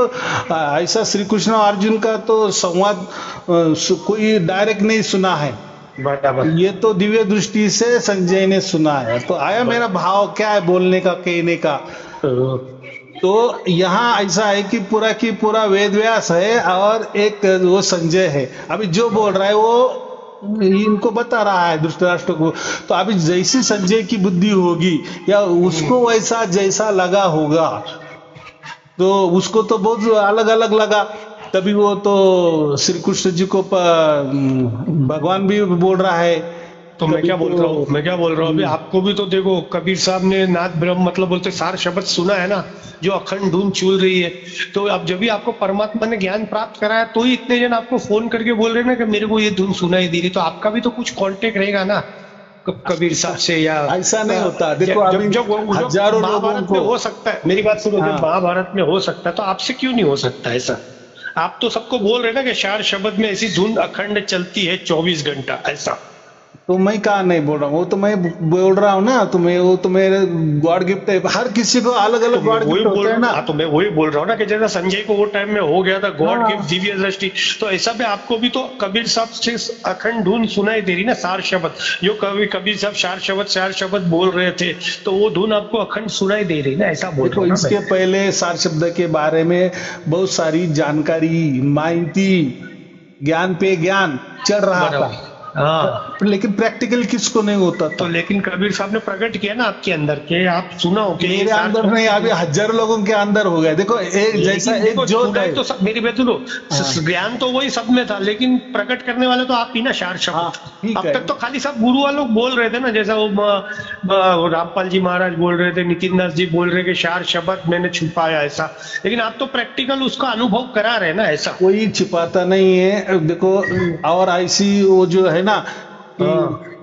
ऐसा श्री कृष्ण और अर्जुन का तो संवाद कोई डायरेक्ट नहीं सुना है, ये तो दिव्य दृष्टि से संजय ने सुना है। तो आया मेरा भाव क्या है बोलने का, कहने का। तो यहाँ ऐसा है कि पूरा वेद व्यास है और एक वो संजय है। अभी जो बोल रहा है वो इनको बता रहा है धृतराष्ट्र को। तो अभी जैसी संजय की बुद्धि होगी या उसको वैसा जैसा लगा होगा, तो उसको तो बहुत अलग अलग लगा, तभी वो तो श्री कृष्ण जी को भगवान भी बोल रहा है। तो मैं क्या बोल रहा हूँ अभी आपको भी तो देखो, कबीर साहब ने नाद ब्रह्म मतलब बोलते सार शब्द सुना है ना, जो अखंड धुन चूल रही है। तो अब जब भी आपको परमात्मा ने ज्ञान प्राप्त कराया, तो ही इतने जन आपको फोन करके बोल रहे हैं ना कि मेरे को ये धुन सुनाई दे रही, तो आपका भी तो कुछ कांटेक्ट रहेगा ना कबीर साहब से। या ऐसा नहीं होता, देखो हजारों महाभारत में हो सकता है, मेरी बात सुनो, जब महाभारत में हो सकता है तो आपसे क्यों नहीं हो सकता ऐसा? आप तो सबको बोल रहे ना कि चार शब्द में ऐसी धुन अखंड चलती है 24 घंटा, ऐसा। तो मैं कहा नहीं बोल रहा हूँ, वो तो मैं बोल रहा हूँ ना, तुम्हें वो तो मेरे गॉड गिफ्ट है, हर किसी को अलग अलग गॉड गिफ्ट होता है ना। तो मैं वही बोल रहा हूँ ना कि जैसा संजय को वो टाइम में हो गया था गॉड गिफ्ट दिव्य दृष्टि, तो ऐसा भी आपको भी तो कबीर साहब से अखंड धुन सुनाई दे रही ना, सार शब्द जो कबीर साहब चार शब्द बोल रहे थे, तो वो धुन आपको अखंड सुनाई दे रही ना, ऐसा बोल रहा हूँ। इसके पहले सार शब्द के बारे में बहुत सारी जानकारी, माहिती, ज्ञान पे ज्ञान चढ़ रहा था, लेकिन प्रैक्टिकल किसको नहीं होता था। तो लेकिन कबीर साहब ने प्रकट किया ना आपके अंदर के, आप सुना हो कि मेरे अंदर नहीं, अभी हजारों लोगों के अंदर हो गया। देखो एक जैसा एक ज्योत है, तो सब मेरी बात सुनो, ज्ञान तो वही सब में था, लेकिन प्रकट करने वाले तो आप ही ना, चार शब्द। अब तक तो खाली सब गुरु वाले लोग बोल रहे थे ना, जैसा वो रामपाल जी महाराज बोल रहे थे, नितिन दास जी बोल रहे कि चार शब्द मैंने छुपाया ऐसा, लेकिन आप तो प्रैक्टिकल उसका अनुभव करा रहे ना, ऐसा कोई छिपाता नहीं है। देखो और ऐसी वो जो है ना,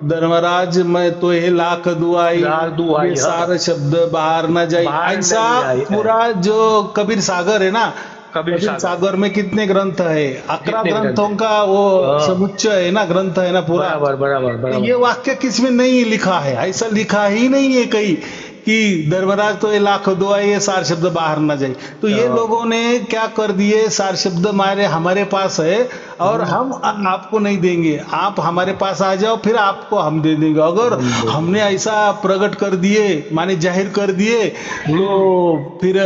धर्मराज मैं तो ये लाख दुआई सारे शब्द बाहर न जाए, ऐसा पूरा जो कबीर सागर है ना, कबीर सागर में कितने ग्रंथ है, 11 ग्रंथों का वो समुच्चय है ना, ग्रंथ है ना पूरा। बराबर। ये वाक्य किसमें नहीं लिखा है, ऐसा लिखा ही नहीं है कहीं कि धर्मराज तो ये लाख दुआई ये सार शब्द बाहर न जाए। तो ये लोगों ने क्या कर दिए, सार शब्द हमारे पास है और हम आपको नहीं देंगे, आप हमारे पास आ जाओ फिर आपको हम दे देंगे। अगर हमने ऐसा प्रकट कर दिए, माने जाहिर कर दिए, तो फिर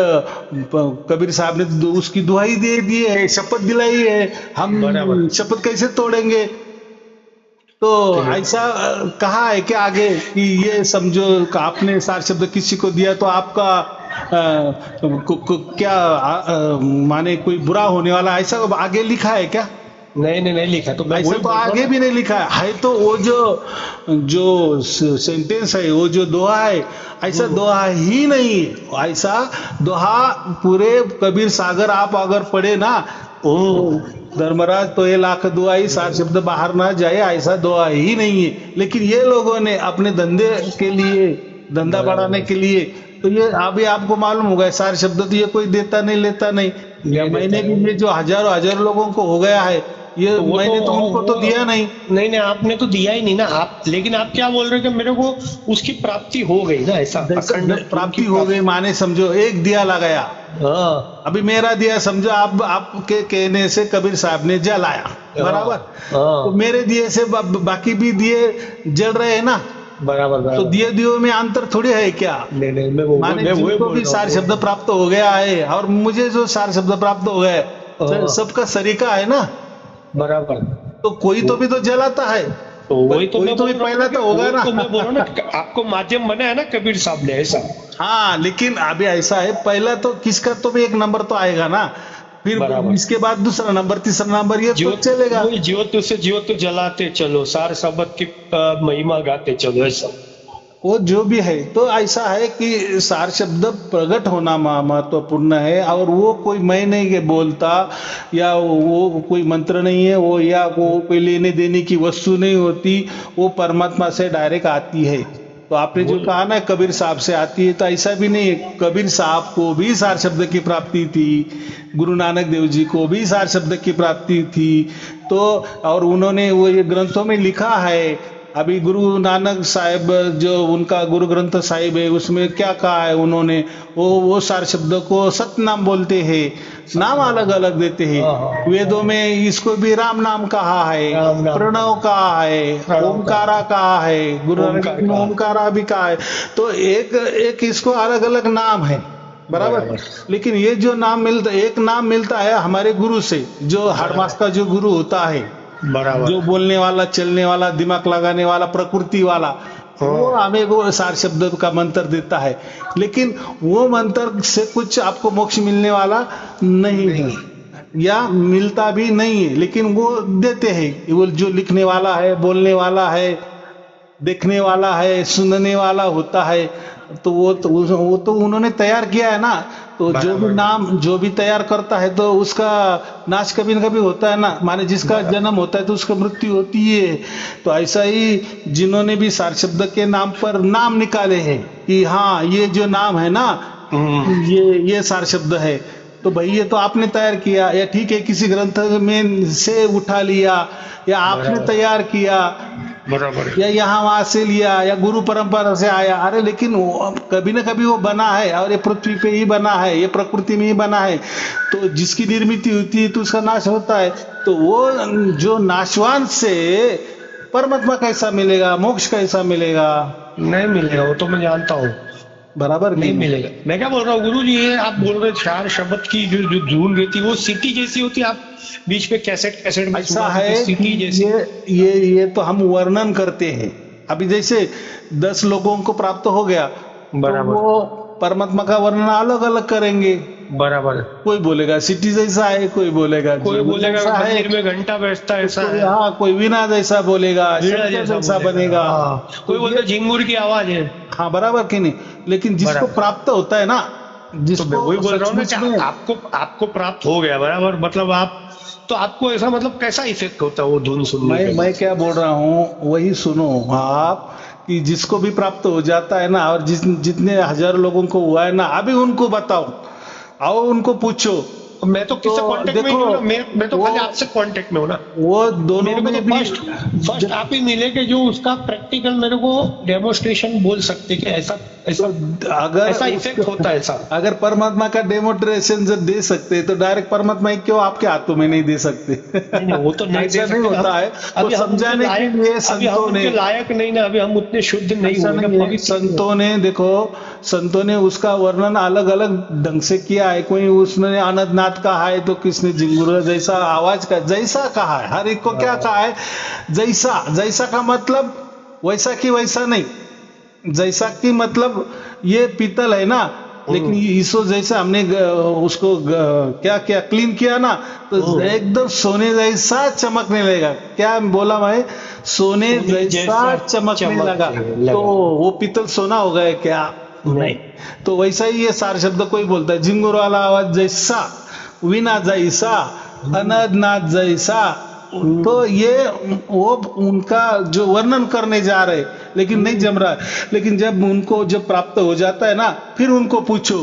कबीर साहब ने उसकी दुहाई दे दी है, शपथ दिलाई है, हम शपथ कैसे तोड़ेंगे? तो ऐसा कहा है कि आगे कि ये समझो आपने सार शब्द किसी को दिया तो आपका क्या माने कोई बुरा होने वाला, ऐसा आगे लिखा है क्या? नहीं लिखा। तो ऐसा तो आगे भी नहीं लिखा है। तो वो जो सेंटेंस है, वो जो दोहा है, ऐसा दोहा ही नहीं है। ऐसा दोहा पूरे कबीर सागर आप अगर पढ़े ना, धर्मराज तो ये लाख दुआई सार शब्द बाहर ना जाए, ऐसा दुआ ही नहीं है। लेकिन ये लोगों ने अपने धंधे के लिए, धंधा बढ़ाने के लिए, तो ये अभी आपको मालूम होगा सार शब्द तो ये कोई देता नहीं लेता नहीं। महीने के लिए जो हजारों लोगों को हो गया है, ये तो मैंने तो उनको तो दिया नहीं, आपने तो दिया ही नहीं ना आप। लेकिन आप क्या बोल रहे हो कि मेरे को उसकी प्राप्ति हो गई ना, ऐसा प्राप्ति हो गई माने समझो एक दिया लगाया, अभी मेरा दिया समझो आपके कहने से कबीर साहब ने जलाया, बराबर। तो मेरे दिए से बाकी भी दिए जल रहे हैं ना, बराबर। तो दियो में अंतर थोड़ी है क्या? माने जिनको भी सार शब्द प्राप्त हो गया है और मुझे जो सार शब्द प्राप्त हो गया, सबका सरीका है ना, बराबर। तो कोई तो भी तो जलाता है, तो वही तो मैं पहला तो होगा ना। तो मैं बोल रहा हूँ ना, आपको माध्यम बना है ना कबीर साहब ने, ऐसा। हाँ, लेकिन अभी ऐसा है, पहला तो किसका तो भी एक नंबर तो आएगा ना, फिर इसके बाद दूसरा नंबर, तीसरा नंबर, ये तो चलेगा। ज्योत से ज्योत जलाते चलो, सार शब्द की महिमा गाते चलो, ऐसा। वो जो भी है तो ऐसा है कि सार शब्द प्रकट होना महत्वपूर्ण है, और वो कोई मैं नहीं के बोलता, या वो कोई मंत्र नहीं है वो, या वो कोई लेने देने की वस्तु नहीं होती, वो परमात्मा से डायरेक्ट आती है। तो आपने जो कहा ना कबीर साहब से आती है, तो ऐसा भी नहीं है। कबीर साहब को भी सार शब्द की प्राप्ति थी, गुरु नानक देव जी को भी सार शब्द की प्राप्ति थी। तो और उन्होंने वो ये ग्रंथों में लिखा है। अभी गुरु नानक साहिब जो उनका गुरु ग्रंथ साहिब है, उसमें क्या कहा है उन्होंने, वो सार शब्द को सतनाम बोलते हैं, नाम अलग अलग देते हैं। वेदों में इसको भी राम नाम कहा है, प्रणव कहा है, ओमकारा कहा है, गुरु नानक ने ओमकारा भी कहा है। तो एक एक इसको अलग अलग नाम है, बराबर। लेकिन ये जो नाम मिलता, एक नाम मिलता है हमारे गुरु से, जो हरमास का जो गुरु होता है, बराबर, जो बोलने वाला, चलने वाला, दिमाग लगाने वाला, प्रकृति वाला, वो हमें वो सार शब्द का मंत्र देता है। लेकिन वो मंत्र से कुछ आपको मोक्ष मिलने वाला नहीं है, या मिलता भी नहीं है, लेकिन वो देते हैं। वो जो लिखने वाला है, बोलने वाला है, देखने वाला है, सुनने वाला होता है, तो वो तो उन्होंने तैयार किया है ना। तो जो भी नाम जो भी तैयार करता है, तो उसका नाश कभी न कभी होता है ना, माने जिसका जन्म होता है तो उसका मृत्यु होती है। तो ऐसा ही जिन्होंने भी सार शब्द के नाम पर नाम निकाले हैं कि हाँ ये जो नाम है ना, ये सार शब्द है, तो भाई ये तो आपने तैयार किया, या ठीक है किसी ग्रंथ में से उठा लिया, या आपने तैयार किया, बराबर, या यहाँ वहां से लिया, या गुरु परंपरा से आया। अरे लेकिन कभी ना कभी वो बना है, और ये पृथ्वी पे ही बना है, ये प्रकृति में ही बना है। तो जिसकी निर्मित होती है तो उसका नाश होता है। तो वो जो नाशवान से परमात्मा कैसा मिलेगा, मोक्ष कैसा मिलेगा? नहीं मिलेगा, वो तो मैं जानता हूँ, बराबर नहीं मिलेगा। मैं क्या बोल रहा हूँ गुरु जी, ये आप बोल रहे चार शब्द की जो जो धुन रहती है वो सिटी जैसी होती है। आप बीच में कैसेट में ऐसा है सिटी कि जैसी, ये तो हम वर्णन करते हैं। अभी जैसे 10 लोगों को प्राप्त हो गया, बराबर, तो वो परमात्मा का वर्णन अलग अलग करेंगे। बराबर, कोई बोलेगा सिटी जैसा है, कोई बोलेगा मंदिर में घंटा बैठता ऐसा है, हाँ, कोई वीणा जैसा बोलेगा, वीणा जैसा बनेगा, कोई बोलता झिंगुर की आवाज है। हाँ बराबर कि नहीं। लेकिन जिसको प्राप्त होता है ना, जिसको वही बोल रहा हूँ ना, आपको प्राप्त हो गया, बराबर, मतलब आप तो आपको ऐसा मतलब कैसा इफेक्ट होता है वो धुन सुनने? मैं क्या बोल रहा हूँ वही सुनो आप, कि जिसको भी प्राप्त हो जाता है ना, और जितने हजार लोगों को हुआ है ना, अभी उनको बताओ, आओ उनको पूछो। मैं तो किससे कांटेक्ट में हूँ ना, मैं तो खाली आपसे कांटेक्ट में हूँ ना। वो दोनों में भी फर्स्ट आप ही मिले कि जो उसका प्रैक्टिकल मेरे को डेमोस्ट्रेशन बोल सकते कि ऐसा अगर ऐसा इफेक्ट होता है। ऐसा अगर परमात्मा का डेमोस्ट्रेशन जब दे सकते तो डायरेक्ट परमात्मा ही क्यों आपके हाथों में नहीं दे सकते? नहीं, वो तो नहीं दे सकते, होता है। अभी समझाने के लिए संतों ने, लायक नहीं ना, अभी हम उतने शुद्ध नहीं हुए। संतों ने देखो, संतों ने उसका वर्णन अलग अलग ढंग से किया है। कोई उसने अनंतनाथ कहा है, तो किसने झिंगुर जैसा आवाज का जैसा कहा है, हर एक को क्या कहा है, जैसा। जैसा का मतलब वैसा की वैसा नहीं, जैसा की मतलब ये पीतल है ना, लेकिन इसको जैसा हमने उसको क्या क्या क्लीन किया ना, तो एकदम सोने जैसा चमकने लगेगा। क्या बोला मैं, सोने जैसा चमकने लगा, तो वो पीतल सोना हो गया क्या? नहीं। तो वैसा ही ये सार शब्द कोई बोलता है, झिंगुर वाला आवाज जैसा, वीणा जैसा, अनंतनाथ जैसा, तो ये वो उनका जो वर्णन करने जा रहे, लेकिन नहीं जम रहा। लेकिन जब उनको जब प्राप्त हो जाता है ना, फिर उनको पूछो,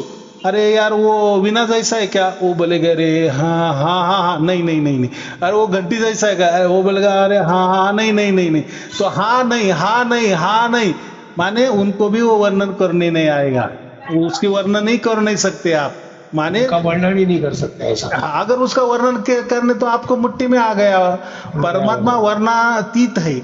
अरे यार वो वीणा जैसा है क्या? वो बोलेगा अरे हाँ हाँ हाँ हाँ, नहीं नहीं नहीं नहीं। अरे वो घंटी जैसा है क्या? वो बोलेगा अरे हाँ हाँ नहीं नहीं नहीं नहीं। तो हाँ नहीं हाँ नहीं हाँ नहीं, माने उनको भी वो वर्णन करने नहीं आएगा, उसकी वर्णन नहीं कर नहीं सकते आप, माने का वर्णन ही नहीं कर सकते ऐसा। अगर उसका वर्णन करने तो आपको मुट्ठी में आ गया। परमात्मा वर्णातीत है,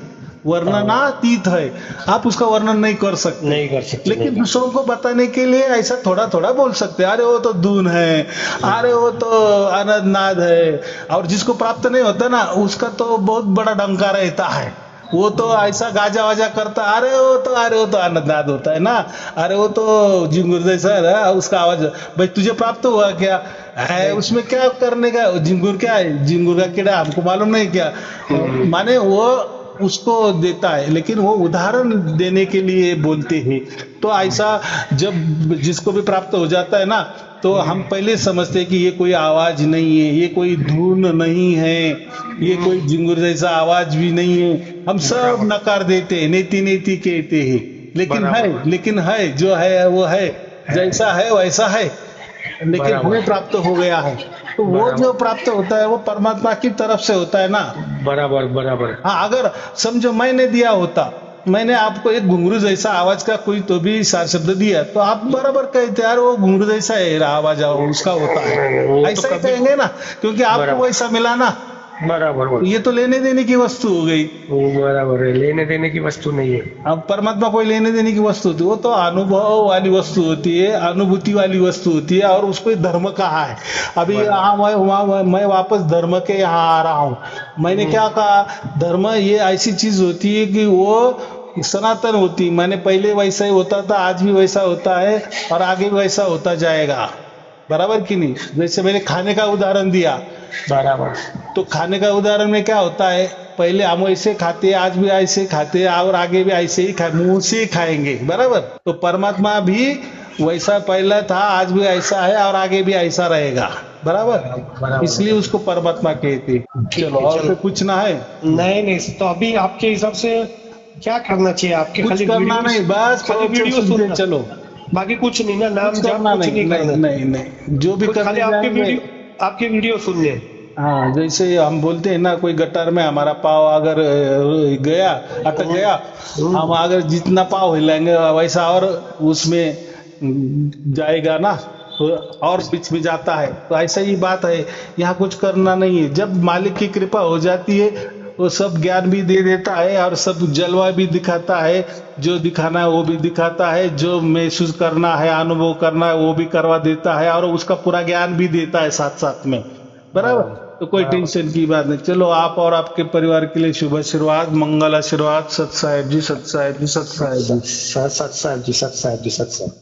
वर्णनातीत है, आप उसका वर्णन नहीं कर सकते। लेकिन दूसरों को बताने के लिए ऐसा थोड़ा थोड़ा बोल सकते हैं, अरे वो तो धुन है, अरे वो तो अनंतनाद है। और जिसको प्राप्त नहीं होता ना, उसका तो बहुत बड़ा डंका रहता है, वो तो ऐसा गाजा वाजा करता, अरे वो तो अनंतनाद होता है ना, अरे वो तो झिंगुर जैसा है, उसका आवाज। भाई तुझे प्राप्त हुआ क्या है? उसमें क्या करने का? झिंगुर क्या है? झिंगुर का कीड़ा हमको मालूम नहीं क्या? माने वो उसको देता है, लेकिन वो उदाहरण देने के लिए बोलते हैं। तो ऐसा जब जिसको भी प्राप्त हो जाता है ना, तो हम पहले समझते हैं कि ये कोई आवाज नहीं है, ये कोई धुन नहीं है, ये कोई जिंगुर जैसा आवाज भी नहीं है, हम सब नकार देते हैं, नेति नेति कहते हैं। लेकिन है जो है वो है, जैसा है वैसा है, लेकिन हमें प्राप्त हो गया है। तो वो जो प्राप्त होता है वो परमात्मा की तरफ से होता है ना। बराबर बराबर। हाँ, अगर समझो मैंने दिया होता, मैंने आपको एक घुंघरू जैसा आवाज का कोई तो भी सार शब्द दिया, तो आप बराबर कहते यार वो घुंघरू जैसा है आवाज उसका होता है, ऐसा ही कहेंगे ना, क्योंकि आपको वैसा मिला ना। बराबर। ये तो लेने देने की वस्तु हो गई। बराबर है, लेने देने की वस्तु नहीं है। अब परमात्मा कोई लेने देने की वस्तु होती है, वो तो अनुभव वाली वस्तु होती है, अनुभूति वाली वस्तु होती है, और उसको धर्म कहा है। अभी मैं वापस धर्म के यहाँ आ रहा हूँ। मैंने क्या कहा, धर्म ये ऐसी चीज होती है कि वो सनातन होती, मैंने पहले वैसा ही होता था, आज भी वैसा होता है और आगे भी वैसा होता जाएगा। बराबर कि नहीं? जैसे मैंने खाने का उदाहरण दिया, बराबर। तो खाने का उदाहरण में क्या होता है, पहले हम ऐसे खाते, आज भी ऐसे खाते और आगे भी ऐसे ही मुंह से ही खाएंगे। बराबर। तो परमात्मा भी वैसा पहला था, आज भी ऐसा है और आगे भी ऐसा रहेगा। बराबर। इसलिए उसको परमात्मा कहते। चलो, और कोई पूछना है? नहीं, तो अभी आपके हिसाब से क्या करना चाहिए? आपके कुछ करना नहीं, बस खाली वीडियो सुनना, चलो, बाकी कुछ नहीं ना, नाम जाप करना कुछ नहीं करना। नहीं, जो भी करना खाली आपके वीडियो सुनने। हाँ, जैसे हम बोलते हैं ना, कोई गटर में हमारा पाव अगर गया, अटक गया, हम अगर जितना पाव हिलाएंगे वैसा और उसमें जाएगा ना, और बीच में जाता है। तो ऐसा ही बात है, यहाँ कुछ करना नहीं है। जब मालिक की कृपा हो जाती है, वो सब ज्ञान भी दे देता है और सब जलवा भी दिखाता है, जो दिखाना है वो भी दिखाता है, जो महसूस करना है, अनुभव करना है वो भी करवा देता है, और उसका पूरा ज्ञान भी देता है साथ साथ में। बराबर। तो कोई टेंशन की बात नहीं। चलो, आप और आपके परिवार के लिए शुभ आशीर्वाद, मंगल आशीर्वाद। सत साहेब जी, सत साहेब जी, सत साहेब जी, सत साहेब जी, सत साहेब जी, सत साहेब।